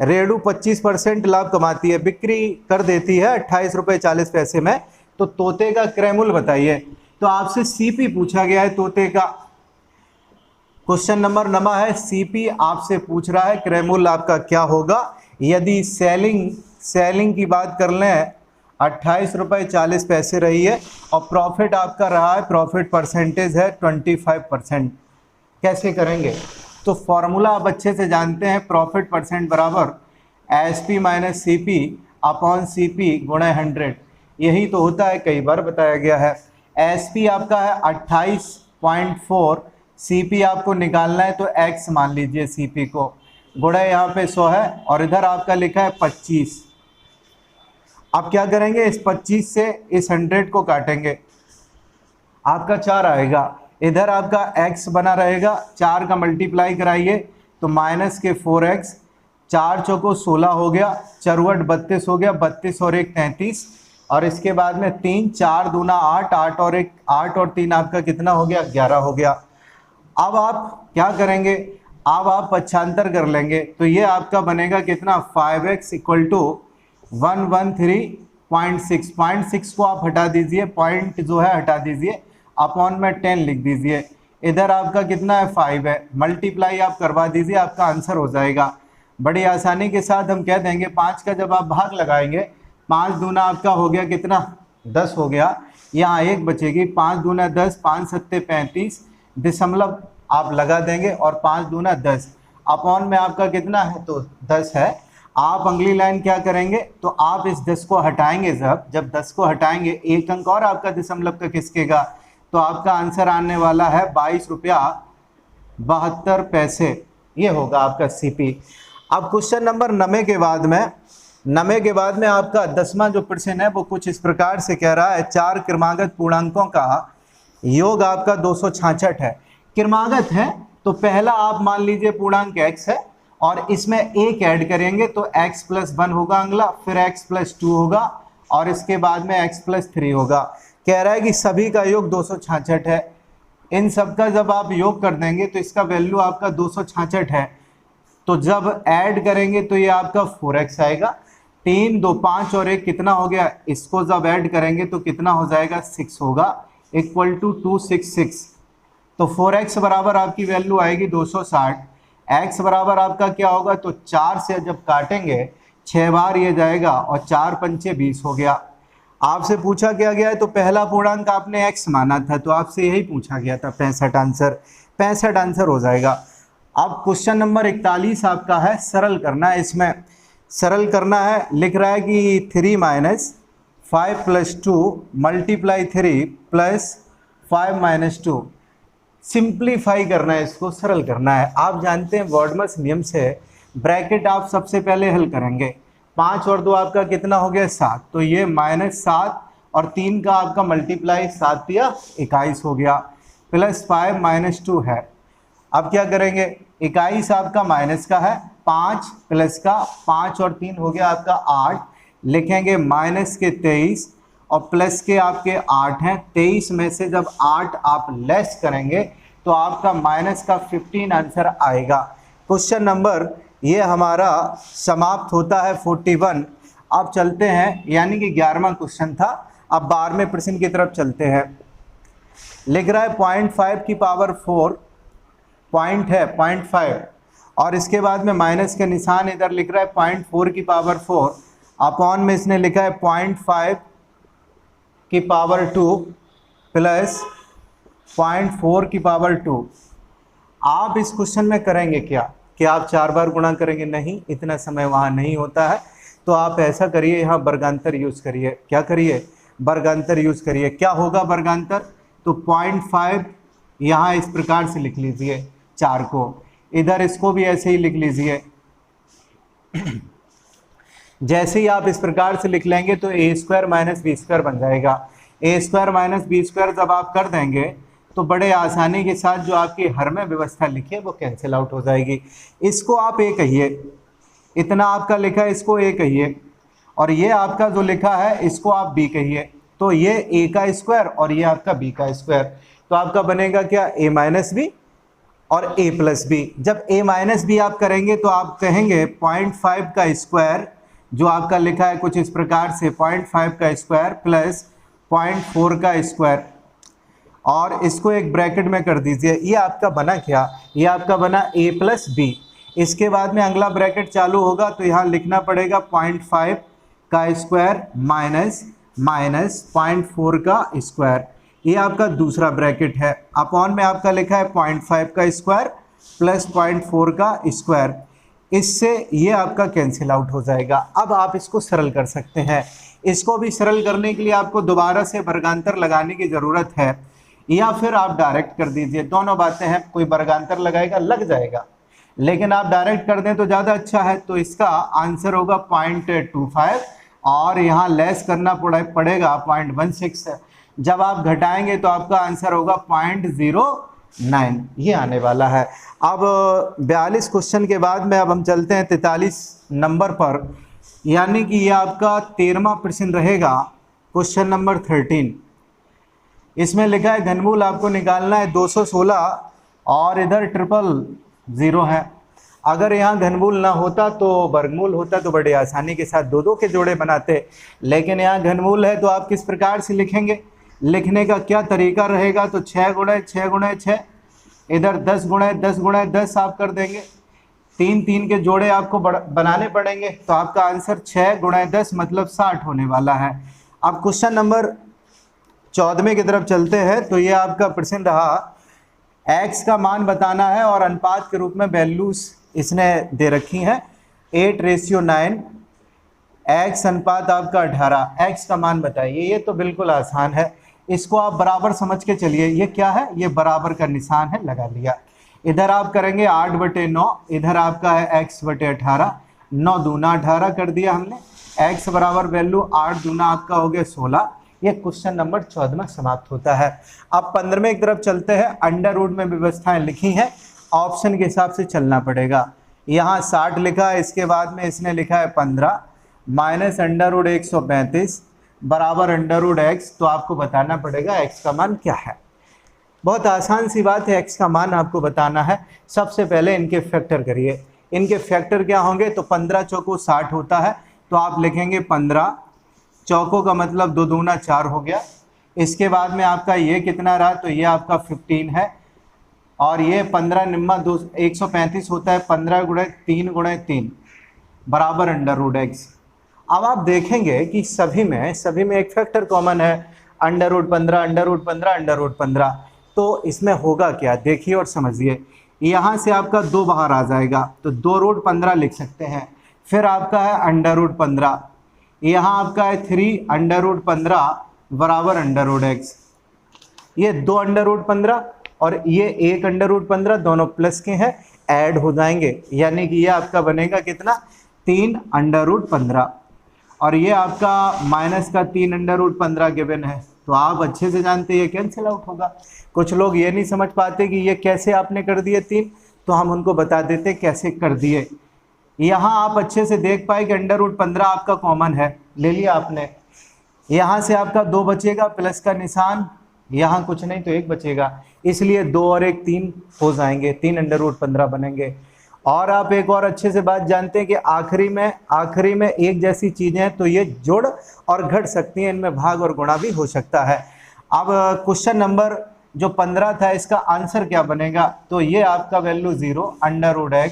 रेडू 25% लाभ कमाती है, बिक्री कर देती है 28 रुपये 40 पैसे में, तो तोते का क्रय मूल्य बताइए। तो आपसे सीपी पूछा गया है तोते का। क्वेश्चन नंबर 9 है, सीपी आपसे पूछ रहा है क्रय मूल्य आपका क्या होगा। यदि सेलिंग की बात कर लें, 28 रुपये 40 पैसे रही है, और प्रॉफिट आपका रहा है, प्रॉफिट परसेंटेज है 25%। कैसे करेंगे, तो फॉर्मूला आप अच्छे से जानते हैं, प्रॉफिट परसेंट बराबर SP minus CP upon CP गुणे 100। यही तो होता है, कई बार बताया गया है। SP आपका है 28.4, CP आपको निकालना है तो X मान लीजिए CP को, गुणे यहाँ पे 100 है, और इधर आपका लिखा है 25। आप क्या करेंगे, इस 25 से इस 100 को काटेंगे, आपका 4 आएगा। इधर आपका x बना रहेगा, 4 का मल्टीप्लाई कराइए तो माइनस के 4x, 4 चौको 16 हो गया, चरवट 32 हो गया, 32 और 1 33, और इसके बाद में 3, 4 दूना 8, 8 और 1 8 और 3 आपका कितना हो गया, 11 हो गया। अब आप क्या करेंगे, अब आप पक्षांतर कर लेंगे, तो ये आपका बनेगा कितना, 5x = 113.6। 0.6 को आप हटा दीजिए, पॉइंट जो है हटा दीजिए, अपॉन में 10 लिख दीजिए। इधर आपका कितना है, 5 है, मल्टीप्लाई आप करवा दीजिए, आपका आंसर हो जाएगा। बड़ी आसानी के साथ हम कह देंगे 5 का जब आप भाग लगाएंगे, 5 दूना आपका हो गया कितना, 10 हो गया, यहाँ 1 बचेगी, 5 दूना 10, 5 सत्ते 35, दशमलव आप लगा देंगे, और 5 दूना 10, अपॉन में आपका कितना है, तो 10 है। आप अगली लाइन क्या करेंगे, तो आप इस 10 को हटाएंगे, जब 10 को हटाएंगे, एक अंक और आपका दशमलव का खिसकेगा, तो आपका आंसर आने वाला है 22 रुपया 72 पैसे। ये होगा आपका CP। अब क्वेश्चन नंबर 9 के बाद में आपका 10वां जो प्रश्न है वो कुछ इस प्रकार से कह रहा है, 4 क्रमागत पूर्णांकों का योग आपका 266 है। क्रमागत है तो पहला आप मान लीजिए पूर्णांक x है, और इसमें एक ऐड करेंगे तो x + 1 होगा अगला, फिर x + 2 होगा, और इसके बाद में x + 3 होगा। कह रहा है कि सभी का योग 266 है। इन सब का जब आप योग कर देंगे तो इसका वैल्यू आपका 266 है, तो जब ऐड करेंगे तो ये आपका 4x आएगा। 3 2 5 और 1 कितना हो गया, इसको जब ऐड करेंगे तो कितना हो जाएगा, 6 होगा, = 266। तो 4x बराबर आपकी वैल्यू आएगी 260। x बराबर आपका क्या होगा, तो 4 से जब काटेंगे 6 बार ये जाएगा, और 4 पंचे 20 हो गया। आपसे पूछा क्या गया है, तो पहला पूर्णांक आपने x माना था, तो आपसे यही पूछा गया था, 65 आंसर हो जाएगा। अब क्वेश्चन नंबर 41 आपका है, सरल करना है। इसमें सरल करना है, लिख रहा है कि 3 - 5 + 2 × 3 + 5 - 2। सिंप्लीफाई करना है, इसको सरल करना है। आप जानते हैं वर्डमस नियम से ब्रैकेट आप सबसे पहले हल करेंगे। 5 और 2 आपका कितना हो गया, 7, तो ये -7 और 3 का आपका मल्टीप्लाई 7 या 21 हो गया, +5 - 2 है। अब क्या करेंगे, 21 आपका माइनस का है, 5 प्लस का 5 और 3 हो गया आपका 8, लिखेंगे माइनस के 23 और प्लस के आपके 8 हैं। 23 में से जब 8 आप लेस करेंगे तो आपका माइनस का 15 आंसर आएगा। क्वेश्चन नंबर ये हमारा समाप्त होता है 41। अब चलते हैं, यानी कि 11वां क्वेश्चन था। अब 12वें प्रश्न की तरफ चलते हैं। लिख रहा है 0.5 की पावर 4, पॉइंट है 0.5 और इसके बाद में माइनस के निशान इधर लिख रहा है 0.4 की पावर 4 अपॉन में इसने लिखा है 0.5 की पावर 2 प्लस 0.4 की पावर 2। आप इस क्वेश्चन में करेंगे क्या आप 4 बार गुणा करेंगे? नहीं, इतना समय वहाँ नहीं होता है। तो आप ऐसा करिए, यहाँ वर्गांतर यूज करिए। क्या करिए? वर्गांतर यूज करिए। क्या होगा वर्गांतर? तो 0.5 यहाँ इस प्रकार से लिख लीजिए 4 को, इधर इसको भी ऐसे ही लिख लीजिए। जैसे ही आप इस प्रकार से लिख लेंगे तो ए स्क्वायर माइनस बी स्क्वायर बन जाएगा। ए स्क्वायर माइनस बी स्क्वायर जब आप कर देंगे तो बड़े आसानी के साथ जो आपकी हर में व्यवस्था लिखी है वो कैंसिल आउट हो जाएगी। इसको आप ए कहिए, इतना आपका लिखा है इसको ए कहिए, और ये आपका जो लिखा है इसको आप बी कहिए। तो ये ए का स्क्वायर और ये आपका बी का स्क्वायर, तो आपका बनेगा क्या? ए माइनस बी और ए प्लस बी। जब ए माइनस बी आप करेंगे तो आप कहेंगे 0.5 का स्क्वायर, जो आपका लिखा है कुछ इस प्रकार से 0.5 का स्क्वायर प्लस 0.4 का स्क्वायर, और इसको एक ब्रैकेट में कर दीजिए। ये आपका बना क्या? ये आपका बना a प्लस बी। इसके बाद में अगला ब्रैकेट चालू होगा तो यहाँ लिखना पड़ेगा 0.5 का स्क्वायर माइनस 0.4 का स्क्वायर। ये आपका दूसरा ब्रैकेट है। अपॉन में आपका लिखा है 0.5 का स्क्वायर प्लस 0.4 का स्क्वायर। इससे ये आपका कैंसिल आउट हो जाएगा। अब आप इसको सरल कर सकते हैं। इसको भी सरल करने के लिए आपको दोबारा से वर्गांतर लगाने की ज़रूरत है, या फिर आप डायरेक्ट कर दीजिए। दोनों बातें हैं, कोई वर्गांतर लगाएगा लग जाएगा, लेकिन आप डायरेक्ट कर दें तो ज़्यादा अच्छा है। तो इसका आंसर होगा 0.25 और यहाँ लेस करना पड़ेगा 0.16। जब आप घटाएंगे तो आपका आंसर होगा 0.09, ये आने वाला है। अब 42 क्वेश्चन के बाद में अब हम चलते हैं 43 नंबर पर, यानी कि ये आपका 13वां प्रश्न रहेगा, क्वेश्चन नंबर 13। इसमें लिखा है घनमूल आपको निकालना है 216 और इधर 000 है। अगर यहाँ घनमूल ना होता तो वर्गमूल होता तो बड़े आसानी के साथ 2-2 के जोड़े बनाते, लेकिन यहाँ घनमूल है तो आप किस प्रकार से लिखेंगे? लिखने का क्या तरीका रहेगा? तो 6 गुणे 6 गुणे 6, इधर 10 गुणे 10 गुणे 10 आप कर देंगे। 3-3 के जोड़े आपको बनाने पड़ेंगे, तो आपका आंसर 6 गुणे 10 मतलब 60 होने वाला है। अब क्वेश्चन नंबर 14वें की तरफ चलते हैं। तो ये आपका प्रश्न रहा, x का मान बताना है और अनुपात के रूप में वैल्यूज इसने दे रखी हैं 8:9, x अनुपात आपका 18, x का मान बताइए। ये तो बिल्कुल आसान है, इसको आप बराबर समझ के चलिए। ये क्या है? ये बराबर का निशान है, लगा लिया। इधर आप करेंगे 8/9, इधर आपका है x/18, 9 दूना 18 कर दिया हमने। x बराबर वैल्यू 8 दूना आपका हो गया 16। ये क्वेश्चन नंबर 14वां समाप्त होता है। अब 15वें की तरफ चलते हैं। अंडर रूट में व्यवस्थाएं लिखी हैं, ऑप्शन के हिसाब से चलना पड़ेगा। यहाँ 60 लिखा है, इसके बाद में इसने लिखा है 15 माइनस अंडर रूट 135 बराबर अंडर रूट x। तो आपको बताना पड़ेगा x का मान क्या है। बहुत आसान सी बात है, x का मान आपको बताना है। सबसे पहले इनके फैक्टर करिए। इनके फैक्टर क्या होंगे? तो 15 चौको 60 होता है, तो आप लिखेंगे 15 चौकों का मतलब 2 दूना 4 हो गया। इसके बाद में आपका ये कितना रहा? तो ये आपका 15 है, और ये 15 निम्मा 135 होता है। 15 गुणे 3 गुणे 3 बराबर अंडर रूट x। अब आप देखेंगे कि सभी में एक फैक्टर कॉमन है, under root 15 under root 15 under root 15। तो इसमें होगा क्या? देखिए और समझिए। यहाँ से आपका 2 बाहर आ जाएगा, तो 2√15 लिख सकते हैं। फिर आपका है अंडर रूट 15, यहाँ आपका है 3 अंडर रूट 15 बराबर अंडर रूट x। ये 2 अंडर रूट 15 और ये 1 अंडर रूट 15 दोनों प्लस के हैं, ऐड हो जाएंगे, यानी कि ये आपका बनेगा कितना? 3 अंडर रूट 15, और ये आपका माइनस का 3 अंडर रूट 15 गिवन है। तो आप अच्छे से जानते हैं ये कैंसिल आउट होगा। कुछ लोग ये नहीं समझ पाते कि ये कैसे आपने कर दिए 3, तो हम उनको बता देते कैसे कर दिए। यहाँ आप अच्छे से देख पाए कि √15 आपका कॉमन है, ले लिया आपने। यहाँ से आपका 2 बचेगा, प्लस का निशान, यहाँ कुछ नहीं तो 1 बचेगा, इसलिए 2 और 1 3 हो जाएंगे, 3 √15 बनेंगे। और आप एक और अच्छे से बात जानते हैं कि आखिरी में एक जैसी चीज़ें हैं तो ये जोड़ और घट सकती हैं, इनमें भाग और गुणा भी हो सकता है। अब क्वेश्चन नंबर जो 15 था, इसका आंसर क्या बनेगा? तो ये आपका वैल्यू 0 √x,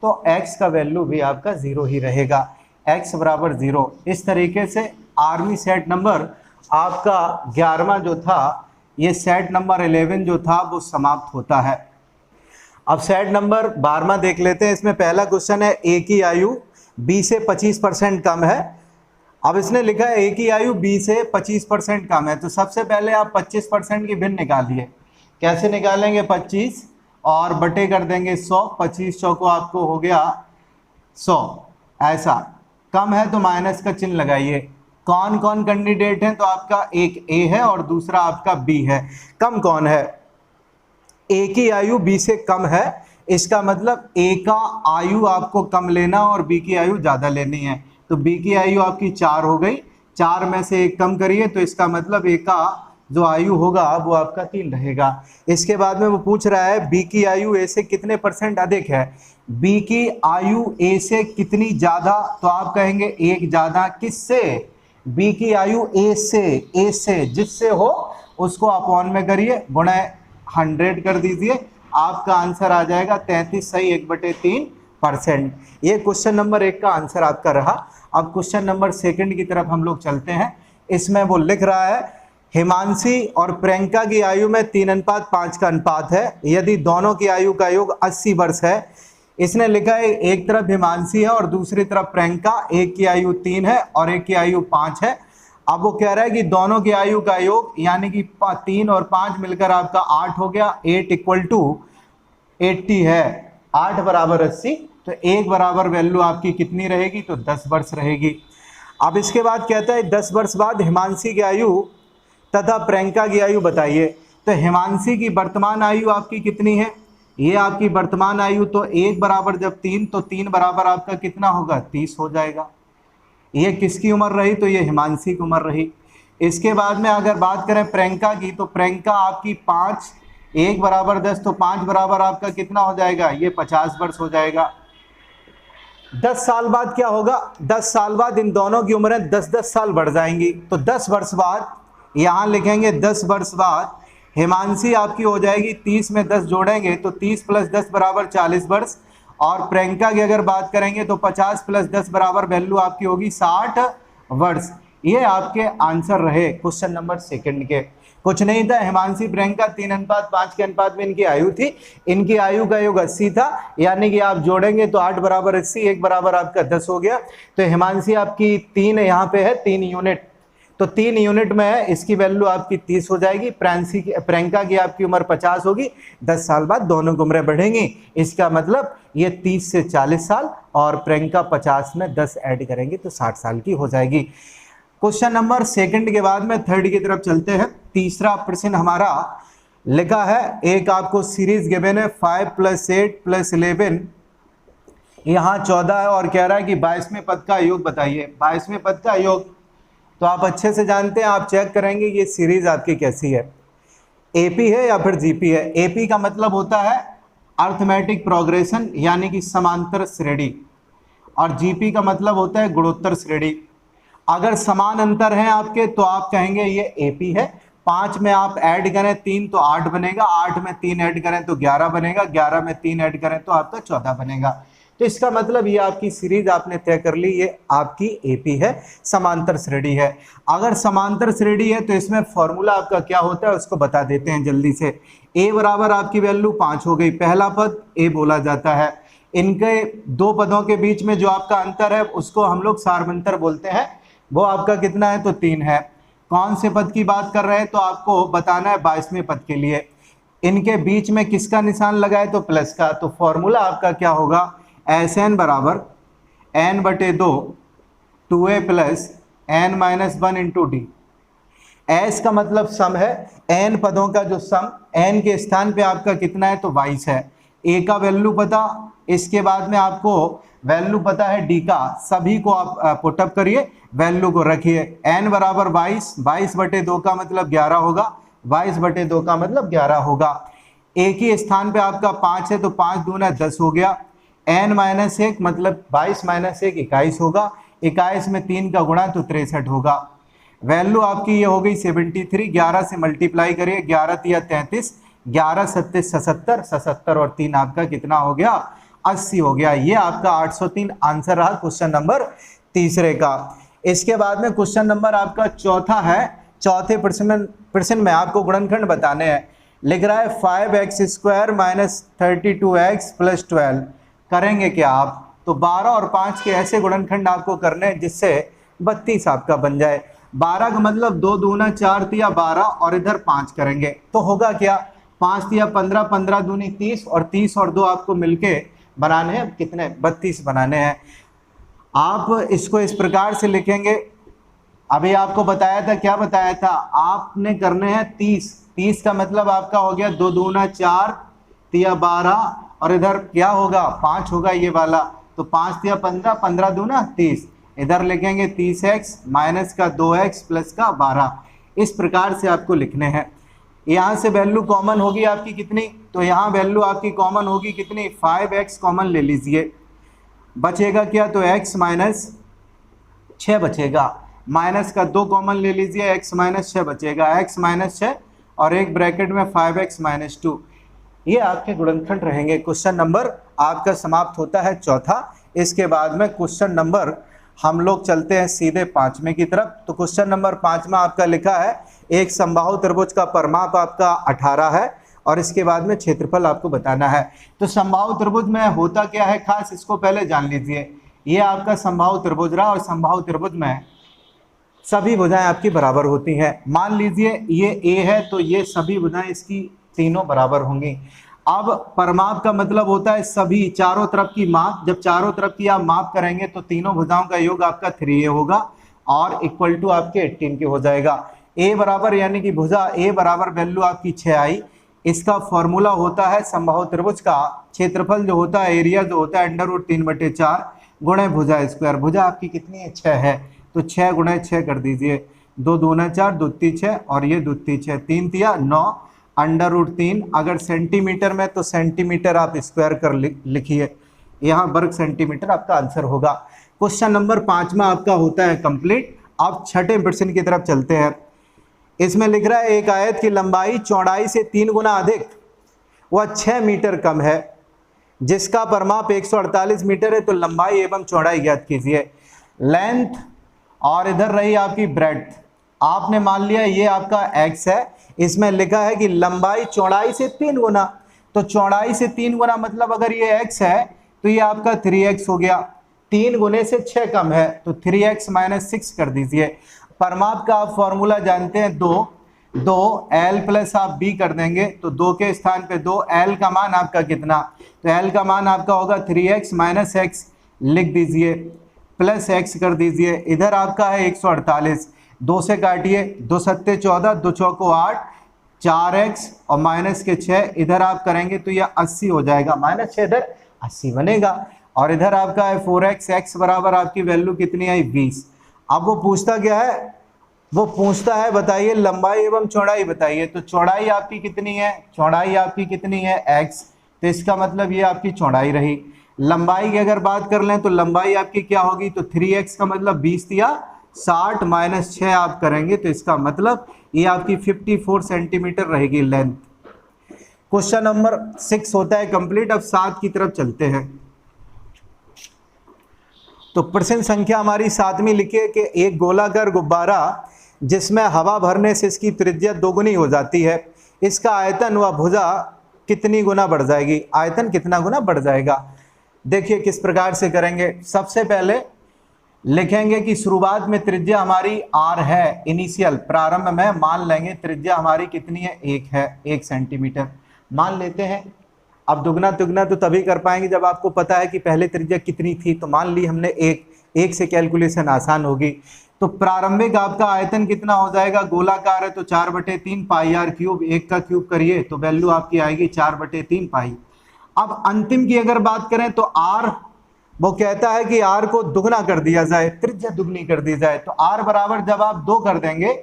तो x का वैल्यू भी आपका 0 ही रहेगा, x बराबर 0। इस तरीके से आर्मी सेट नंबर आपका 11वां जो था, ये सेट नंबर 11 जो था वो समाप्त होता है। अब सेट नंबर 12वां देख लेते हैं। इसमें पहला क्वेश्चन है ए की आयु बी से 25% कम है। अब इसने लिखा है ए की आयु बी से 25% कम है, तो सबसे पहले आप 25% की भिन्न निकालिए। कैसे निकालेंगे? 25 और बटे कर देंगे 100, 25 चौको आपको हो गया 100। ऐसा कम है तो माइनस का चिन्ह लगाइए। कौन कौन कैंडिडेट हैं? तो आपका एक ए है और दूसरा आपका बी है। कम कौन है? ए की आयु बी से कम है, इसका मतलब ए का आयु आपको कम लेना और बी की आयु ज़्यादा लेनी है। तो बी की आयु आपकी 4 हो गई, 4 में से 1 कम करिए तो इसका मतलब ए का जो आयु होगा वो आपका 3 रहेगा। इसके बाद में वो पूछ रहा है बी की आयु ए से कितने % अधिक है। बी की आयु ए से कितनी ज़्यादा? तो आप कहेंगे 1 ज़्यादा। किससे? बी की आयु ए से जिससे हो उसको अपॉन में करिए, गुणा 100 कर दीजिए, आपका आंसर आ जाएगा 33 सही 1/3%। ये क्वेश्चन नंबर 1 का आंसर आपका रहा। अब क्वेश्चन नंबर 2 की तरफ हम लोग चलते हैं। इसमें वो लिख रहा है हिमांशी और प्रियंका की आयु में 3:5 का अनुपात है यदि दोनों की आयु का योग 80 वर्ष है। इसने लिखा है एक तरफ हिमांशी है और दूसरी तरफ प्रियंका, एक की आयु 3 है और एक की आयु 5 है। अब वो कह रहा है कि दोनों की आयु का योग यानी कि 3 और 5 मिलकर आपका 8 हो गया। 8 = 80 है, 8 बराबर 80, तो 1 बराबर वैल्यू आपकी कितनी रहेगी? तो 10 वर्ष रहेगी। अब इसके बाद कहता है 10 वर्ष बाद हिमांशी की आयु तथा प्रियंका की आयु बताइए। तो हिमांशी की वर्तमान आयु आपकी कितनी है? ये आपकी वर्तमान आयु, तो 1 बराबर जब 3 तो 3 बराबर आपका कितना होगा? 30 हो जाएगा। ये किसकी उम्र रही? तो ये हिमांशी की उम्र रही। इसके बाद में अगर बात करें प्रियंका की, तो प्रियंका आपकी 5, 1 बराबर 10 तो 5 बराबर आपका कितना हो जाएगा? ये 50 वर्ष हो जाएगा। 10 साल बाद क्या होगा? 10 साल बाद इन दोनों की उम्रें 10-10 साल बढ़ जाएंगी। तो 10 वर्ष बाद यहाँ लिखेंगे 10 वर्ष बाद हिमांशी आपकी हो जाएगी 30 में 10 जोड़ेंगे तो 30 + 10 बराबर 40 वर्ष। और प्रियंका की अगर बात करेंगे तो 50 + 10 बराबर वैल्यू आपकी होगी 60 वर्ष। ये आपके आंसर रहे क्वेश्चन नंबर 2 के। कुछ नहीं था, हिमांशी प्रियंका 3:5 के अनुपात में इनकी आयु थी। इनकी आयु का योग 80 था, यानी कि आप जोड़ेंगे तो 8 बराबर 80, 1 बराबर आपका 10 हो गया। तो हिमांशी आपकी 3 यहाँ पे है, 3 यूनिट, तो 3 यूनिट में है, इसकी वैल्यू आपकी 30 हो जाएगी। प्रियंका की आपकी उम्र 50 होगी। 10 साल बाद दोनों की उम्रें बढ़ेंगी, इसका मतलब ये 30 से 40 साल और प्रियंका 50 में 10 ऐड करेंगे तो 60 साल की हो जाएगी। क्वेश्चन नंबर 2 के बाद में 3 की तरफ चलते हैं। तीसरा प्रश्न हमारा लिखा है, एक आपको सीरीज गिवन है 5 + 8 + 11, यहाँ 14 है और कह रहा है कि 22वें पद का योग बताइए। 22वें पद का योग तो आप अच्छे से जानते हैं, आप चेक करेंगे ये सीरीज आपकी कैसी है, एपी है या फिर जीपी है। एपी का मतलब होता है अर्थमेटिक प्रोग्रेशन यानी कि समांतर श्रेणी, और जीपी का मतलब होता है गुणोत्तर श्रेणी। अगर समान अंतर हैं आपके तो आप कहेंगे ये एपी है। 5 में आप ऐड करें 3 तो 8 बनेगा, 8 में 3 ऐड करें तो 11 बनेगा, 11 में 3 ऐड करें तो आपका 14 बनेगा। तो इसका मतलब ये आपकी सीरीज आपने तय कर ली, ये आपकी एपी है, समांतर श्रेणी है। अगर समांतर श्रेणी है तो इसमें फॉर्मूला आपका क्या होता है उसको बता देते हैं जल्दी से। ए बराबर आपकी वैल्यू 5 हो गई, पहला पद ए बोला जाता है। इनके 2 पदों के बीच में जो आपका अंतर है उसको हम लोग सार्वंतर बोलते हैं, वो आपका कितना है? तो 3 है। कौन से पद की बात कर रहे हैं? तो आपको बताना है 22वें पद के लिए। इनके बीच में किसका निशान लगाए? तो प्लस का। तो फॉर्मूला आपका क्या होगा? Sn बराबर n/2 2a + n - 1 × d। S का मतलब सम है, n पदों का जो सम, n के स्थान पे आपका कितना है? तो 22 है। a का वैल्यू पता, इसके बाद में आपको वैल्यू पता है डी का, सभी को आप पुटअप करिए, वैल्यू को रखिए। n बराबर 22, 22/2 का मतलब 11 होगा, 22/2 का मतलब 11 होगा। एक ही स्थान पे आपका 5 है तो 5 दूना 10 हो गया। n-1 मतलब 22 - 1 21 होगा, 21 में 3 का गुणा तो 63 होगा। वैल्यू आपकी ये हो गई 73, 11 से मल्टीप्लाई करिए, 11 तिया 33, 11 सत्ते 77, 77 और 3 आपका कितना हो गया, 80 हो गया। ये आपका 803 आंसर रहा क्वेश्चन नंबर तीसरे का। इसके बाद में क्वेश्चन नंबर आपका चौथा है। चौथे प्रश्न में आपको गुणनखंड बताने हैं। लिख रहा है 5x² - 32x + 12। करेंगे क्या आप, तो 12 और 5 के ऐसे गुणनखंड आपको करने हैं जिससे 32 आपका बन जाए। 12 का मतलब 2 दूना 4 तिया 12 और इधर 5 करेंगे तो होगा क्या, 5 तिया 15, 15 दूनी 30 और 30 और 2 आपको मिलके बनाने हैं कितने, 32 बनाने हैं। आप इसको इस प्रकार से लिखेंगे। अभी आपको बताया था, क्या बताया था, आपने करने हैं 30। 30 का मतलब आपका हो गया 2 दूना 4 तिया 12 और इधर क्या होगा 5 होगा ये वाला, तो 5 तिया 15, 15 दूना 30। इधर लिखेंगे 30x माइनस का 2x प्लस का 12। इस प्रकार से आपको लिखने हैं। यहाँ से वैल्यू कॉमन होगी आपकी कितनी, तो यहाँ वैल्यू आपकी कॉमन होगी कितनी, 5x कॉमन ले लीजिए। बचेगा क्या, तो x - 6 बचेगा। माइनस का 2 कॉमन ले लीजिए, x - 6 बचेगा, x - 6 और एक ब्रैकेट में 5x - 2। ये आपके गुणनखंड रहेंगे। क्वेश्चन नंबर आपका समाप्त होता है चौथा। इसके बाद में क्वेश्चन नंबर हम लोग चलते हैं सीधे 5वें की तरफ। तो क्वेश्चन नंबर 5वां आपका लिखा है, एक समबाहु त्रिभुज का परिमाप आपका 18 है और इसके बाद में क्षेत्रफल आपको बताना है। तो समबाहु त्रिभुज में होता क्या है खास, इसको पहले जान लीजिए। ये आपका समबाहु त्रिभुज रहा और समबाहु त्रिभुज में सभी भुजाएं आपकी बराबर होती हैं। मान लीजिए ये ए है तो ये सभी भुजाएं इसकी तीनों बराबर होंगी। अब परिमाप का मतलब होता है सभी चारों तरफ की माप। जब चारों तरफ की आप माप करेंगे तो तीनों भुजाओं का योग आपका 3a होगा और इक्वल टू आपके 18 के हो जाएगा। a बराबर यानी कि भुजा a बराबर वैल्यू आपकी 6 आई। इसका फॉर्मूला होता है समबाहु त्रिभुज का क्षेत्रफल जो होता है, एरिया जो होता है √3/4 गुणे भुजा स्क्वायर। भुजा आपकी कितनी है, 6 है, तो 6 गुणे 6 कर दीजिए। 2 दूना 4, 2 ती 6 और ये 2 ती 6, 3 तिया 9 √3। अगर सेंटीमीटर में तो सेंटीमीटर आप स्क्वायर कर लिखिए, यहाँ वर्ग सेंटीमीटर आपका आंसर होगा। क्वेश्चन नंबर 5वां आपका होता है कंप्लीट। अब छठे प्रश्न की तरफ चलते हैं। इसमें लिख रहा है एक आयत की लंबाई चौड़ाई से 3 गुना अधिक व 6 मीटर कम है, जिसका परिमाप 148 मीटर है, तो लंबाई एवं चौड़ाई ज्ञात कीजिए। लेंथ और इधर रही आपकी ब्रेड्थ। आपने मान लिया ये आपका x है, इसमें लिखा है कि लंबाई चौड़ाई से 3 गुना, तो चौड़ाई से 3 गुना मतलब अगर ये x है तो ये आपका 3x हो गया। 3 गुने से 6 कम है तो 3x - 6 कर दीजिए। परिमाप का आप फॉर्मूला जानते हैं 2 L प्लस आप b कर देंगे तो 2 के स्थान पे 2, L का मान आपका कितना, तो L का मान आपका होगा 3x - x लिख दीजिए प्लस x कर दीजिए। इधर आपका है 148, 2 से काटिए, 2 सत्ते 14, 2 चौको 8, 4x और माइनस के 6 इधर आप करेंगे तो यह 80 हो जाएगा। -6 इधर 80 बनेगा। और इधर आपका है 4x, x बराबर आपकी वैल्यू कितनी आई 20। अब वो पूछता क्या है, वो पूछता है बताइए लंबाई एवं चौड़ाई बताइए। तो चौड़ाई आपकी कितनी है, चौड़ाई आपकी कितनी है x, तो इसका मतलब ये आपकी चौड़ाई रही। लंबाई की अगर बात कर लें तो लंबाई आपकी क्या होगी, तो 3x का मतलब 20 या 60 - 6 आप करेंगे तो इसका मतलब ये आपकी 54 सेंटीमीटर रहेगी लेंथ। क्वेश्चन नंबर 6 होता है कंप्लीट। अब 7 की तरफ चलते हैं। तो प्रश्न संख्या हमारी 7वीं लिखिए कि एक गोलाकार गुब्बारा जिसमें हवा भरने से इसकी त्रिज्या 2 गुनी हो जाती है, इसका आयतन व भुजा कितनी गुना बढ़ जाएगी, आयतन कितना गुना बढ़ जाएगा। देखिए किस प्रकार से करेंगे। सबसे पहले लिखेंगे कि शुरुआत में त्रिज्या हमारी r है, इनिशियल प्रारंभ में मान लेंगे त्रिज्या हमारी कितनी है, 1 है, 1 सेंटीमीटर मान लेते हैं। अब दुगना तिगुना तो तभी कर पाएंगे जब आपको पता है कि पहले त्रिज्या कितनी थी। तो मान ली हमने 1 से कैलकुलेशन आसान होगी। तो प्रारंभिक आपका आयतन कितना हो जाएगा, गोलाकार है तो 4/3 पाई r क्यूब, 1 का क्यूब करिए तो वैल्यू आपकी आएगी 4/3 पाई। अब अंतिम की अगर बात करें तो आर, वो कहता है कि आर को दुगना कर दिया जाए, त्रिज्या दुगनी कर दी जाए। तो आर बराबर जब आप 2 कर देंगे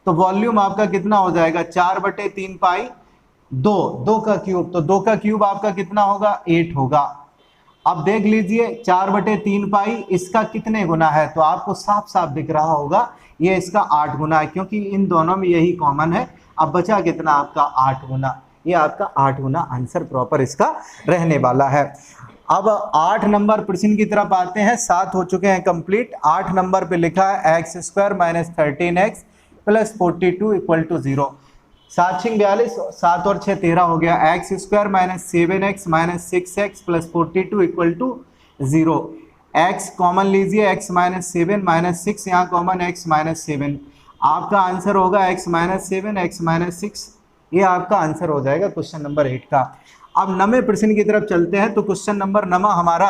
तो वॉल्यूम आपका कितना हो जाएगा, 4/3 पाई 2, 2 का क्यूब, तो 2 का क्यूब आपका कितना होगा, 8 होगा। अब देख लीजिए 4/3 पाई इसका कितने गुना है, तो आपको साफ साफ दिख रहा होगा ये इसका 8 गुना है, क्योंकि इन दोनों में यही कॉमन है। अब बचा कितना आपका 8 गुना, ये आपका 8 गुना आंसर प्रॉपर इसका रहने वाला है। अब 8 नंबर प्रश्न की तरफ आते हैं, 7 हो चुके हैं कंप्लीट। 8 नंबर पे लिखा है x² - 13x + 42 = 0। 7 × 42, 7 और 6 13 हो गया। x² - 7x - 6x + 42 = 0। x common लीजिए, x - 7 - 6, यहाँ कॉमन x - 7, आपका आंसर होगा x - 7 x - 6, ये आपका आंसर हो जाएगा क्वेश्चन नंबर 8 का। अब 9वें प्रश्न की तरफ चलते हैं। तो क्वेश्चन नंबर 9 हमारा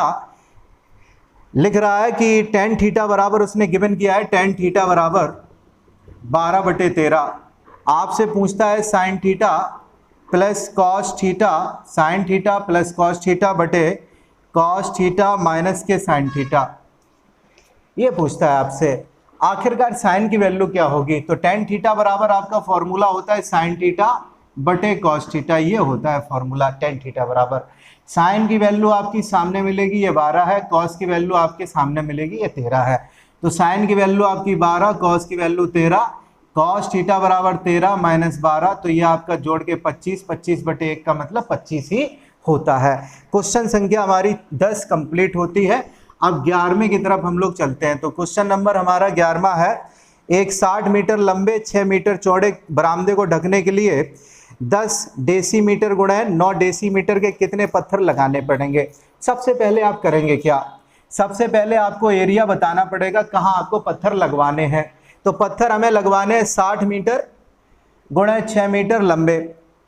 लिख रहा है कि tan थीटा बराबर, उसने गिवन किया है tan थीटा बराबर 12/13। आपसे पूछता है sin theta plus cos theta, sin theta plus cos theta बटे cos थीटा माइनस के sin थीटा, ये पूछता है आपसे। आखिरकार साइन की वैल्यू क्या होगी, तो tan थीटा बराबर आपका फॉर्मूला होता है sin थीटा बटे cos थीटा, ये होता है फॉर्मूला tan थीटा बराबर। साइन की वैल्यू आपकी सामने मिलेगी, ये 12 है, cos की वैल्यू आपके सामने मिलेगी, ये 13 है। तो साइन की वैल्यू आपकी 12, cos की वैल्यू 13, cos थीटा बराबर 13 - 12, तो ये आपका जोड़ के 25, 25/1 का मतलब 25 ही होता है। क्वेश्चन संख्या हमारी 10 कंप्लीट होती है। अब 11वें की तरफ हम लोग चलते हैं। तो क्वेश्चन नंबर हमारा 11वां है, एक 60 मीटर लंबे 6 मीटर चौड़े बरामदे को ढकने के लिए 10 डेसीमीटर गुणा 9 डेसीमीटर के कितने पत्थर लगाने पड़ेंगे। सबसे पहले आप करेंगे क्या, सबसे पहले आपको एरिया बताना पड़ेगा कहाँ आपको पत्थर लगवाने हैं। तो पत्थर हमें लगवाने हैं 60 मीटर गुणा 6 मीटर लंबे,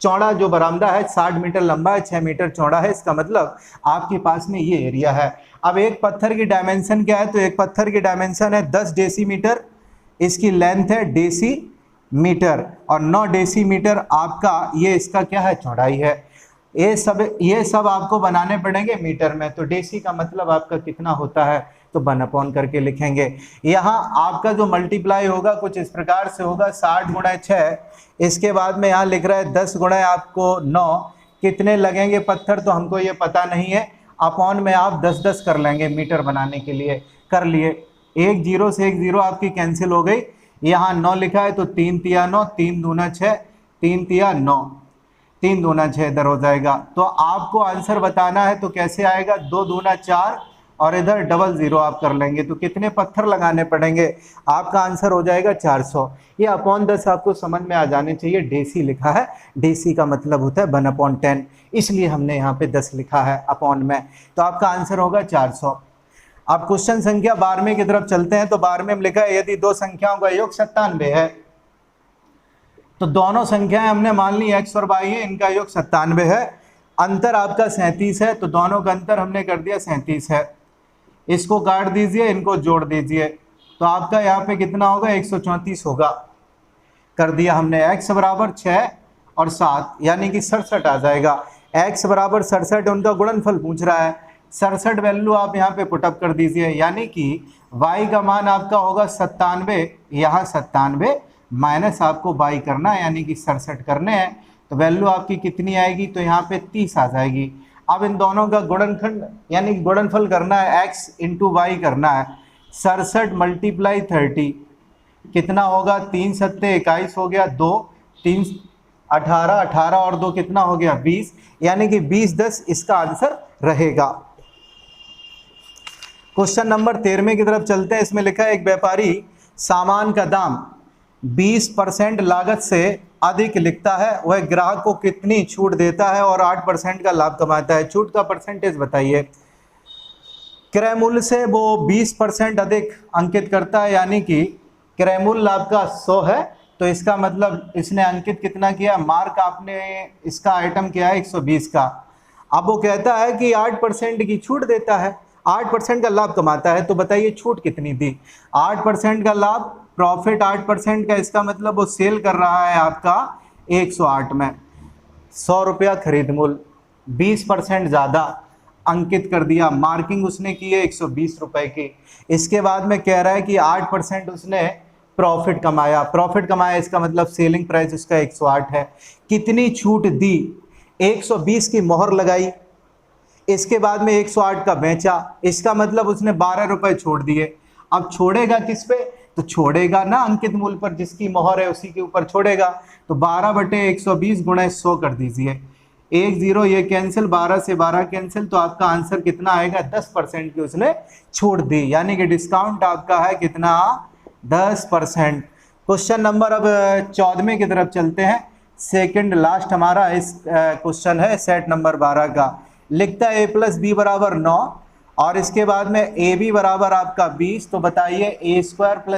चौड़ा जो बरामदा है 60 मीटर लंबा है, 6 मीटर चौड़ा है, इसका मतलब आपके पास में ये एरिया है। अब एक पत्थर की डायमेंशन क्या है, तो एक पत्थर की डायमेंशन है 10 डेसीमीटर, इसकी लेंथ है डेसीमीटर, और 9 डेसीमीटर आपका ये इसका क्या है, चौड़ाई है। ये सब आपको बनाने पड़ेंगे मीटर में। तो डेसी का मतलब आपका कितना होता है, तो 1/, करके लिखेंगे। यहाँ आपका जो मल्टीप्लाई होगा कुछ इस प्रकार से होगा, 60 गुणा 6, इसके बाद में यहाँ लिख रहा है 10 गुणा आपको 9, कितने लगेंगे पत्थर तो हमको ये पता नहीं है, अपॉन में आप 10-10 कर लेंगे मीटर बनाने के लिए, कर लिए। एक 0 से एक 0 आपकी कैंसिल हो गई। यहाँ 9 लिखा है तो 3 तिया 9, 3 दूना 6, 3 तिया 9, 3 दूना 6 इधर हो जाएगा। तो आपको आंसर बताना है तो कैसे आएगा, 2 दूना 4 और इधर 00 आप कर लेंगे। तो कितने पत्थर लगाने पड़ेंगे, आपका आंसर हो जाएगा 400। ये अपॉन 10 आपको समझ में आ जाने चाहिए, डेसी लिखा है, डेसी का मतलब होता है 1/10, इसलिए हमने यहाँ पे 10 लिखा है अपॉन में। तो आपका आंसर होगा 400। अब क्वेश्चन संख्या 12वें की तरफ चलते हैं। तो 12वें में लिखा है यदि दो संख्याओं का योग 97 है, तो दोनों संख्याएं हमने मान ली x और y है, इनका योग 97 है, अंतर आपका 37 है, तो दोनों का अंतर हमने कर दिया 37 है। इसको काट दीजिए, इनको जोड़ दीजिए, तो आपका यहाँ पे कितना होगा, 134 होगा। कर दिया हमने। x बराबर 6 और 7 यानी कि 67 आ जाएगा। x बराबर 67, उनका गुणनफल पूछ रहा है, 67 वैल्यू आप यहाँ पे पुटअप कर दीजिए, यानी कि y का मान आपका होगा 97, यहाँ 97 माइनस आपको y करना है, यानी कि 67 करने हैं, तो वैल्यू आपकी कितनी आएगी, तो यहाँ पे 30 आ जाएगी। अब इन दोनों का गुणनखंड यानी गुणनफल करना है, x इंटू वाई करना है, 67 × 30 कितना होगा, 3 सत्ते 21 हो गया, 2 3 18, 18 और 2 कितना हो गया 20, यानी कि 20-10 इसका आंसर रहेगा। क्वेश्चन नंबर 13वें की तरफ चलते हैं। इसमें लिखा है एक व्यापारी सामान का दाम 20% लागत से अधिक लिखता है, वह ग्राहक को कितनी छूट देता है और 8% का लाभ कमाता है। छूट का परसेंटेज बताइए। क्रय मूल्य से वो 20% अधिक अंकित करता है, यानी कि क्रय मूल्य आपका 100 है, तो इसका मतलब इसने अंकित कितना किया, मार्क आपने इसका आइटम किया है 120 का। अब वो कहता है कि 8% की छूट देता है, 8% का लाभ कमाता है, तो बताइए छूट कितनी दी। 8% का लाभ, प्रॉफिट 8% का, इसका मतलब वो सेल कर रहा है आपका 108 में, 100 रुपया खरीद मूल्य, 20% ज़्यादा अंकित कर दिया, मार्किंग उसने की है 120 रुपए की। इसके बाद में कह रहा है कि 8% उसने प्रॉफिट कमाया। प्रॉफिट कमाया इसका मतलब सेलिंग प्राइस उसका 108 है। कितनी छूट दी? 120 की मोहर लगाई, इसके बाद में 108 का बेचा, इसका मतलब उसने 12 रुपए छोड़ दिए। अब छोड़ेगा किस पे? तो छोड़ेगा ना अंकित मूल्य पर, जिसकी मोहर है उसी के ऊपर छोड़ेगा। तो 12/120 गुणा 100 कर दीजिए, 10 ये कैंसिल, 12 से 12 कैंसिल, तो आपका आंसर कितना आएगा? 10% की उसने छूट दी, यानी कि डिस्काउंट आपका है कितना? 10%। क्वेश्चन नंबर अब 14वें की तरफ चलते हैं। सेकंड लास्ट हमारा इस क्वेश्चन है सेट नंबर 12 का। लिखता है a + b = 9 और इसके बाद में ए बी बराबर आपका 20। तो बताइए a²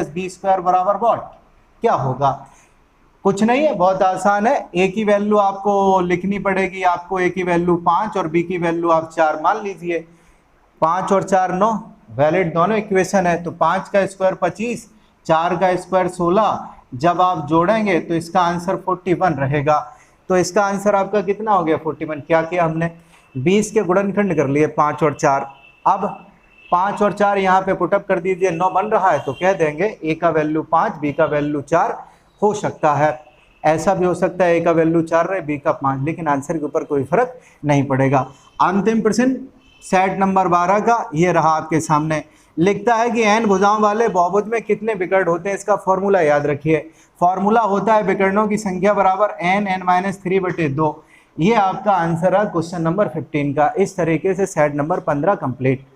+ b² बराबर व्हाट? क्या होगा? कुछ नहीं है, बहुत आसान है। ए की वैल्यू आपको लिखनी पड़ेगी, आपको ए की वैल्यू 5 और बी की वैल्यू आप 4 मान लीजिए। 5 और 4 9, वैलिड दोनों इक्वेशन है। तो 5 का स्क्वायर 25, 4 का स्क्वायर 16, जब आप जोड़ेंगे तो इसका आंसर 41 रहेगा। तो इसका आंसर आपका कितना हो गया? 41। क्या किया हमने? 20 के गुणनखंड कर लिए 5 और 4। अब 5 और 4 यहाँ पे पुटअप कर दीजिए, 9 बन रहा है। तो कह देंगे ए का वैल्यू 5, बी का वैल्यू 4 हो सकता है। ऐसा भी हो सकता है ए का वैल्यू 4 रहे, बी का 5, लेकिन आंसर के ऊपर कोई फर्क नहीं पड़ेगा। अंतिम प्रश्न सेट नंबर 12 का ये रहा आपके सामने। लिखता है कि n भुजाओं वाले बहुभुज में कितने विकर्ण होते हैं? इसका फॉर्मूला याद रखिए। फॉर्मूला होता है विकर्णों की संख्या बराबर n(n-3/2। ये आपका आंसर है क्वेश्चन नंबर 15 का। इस तरीके से सेट नंबर 15 कंप्लीट।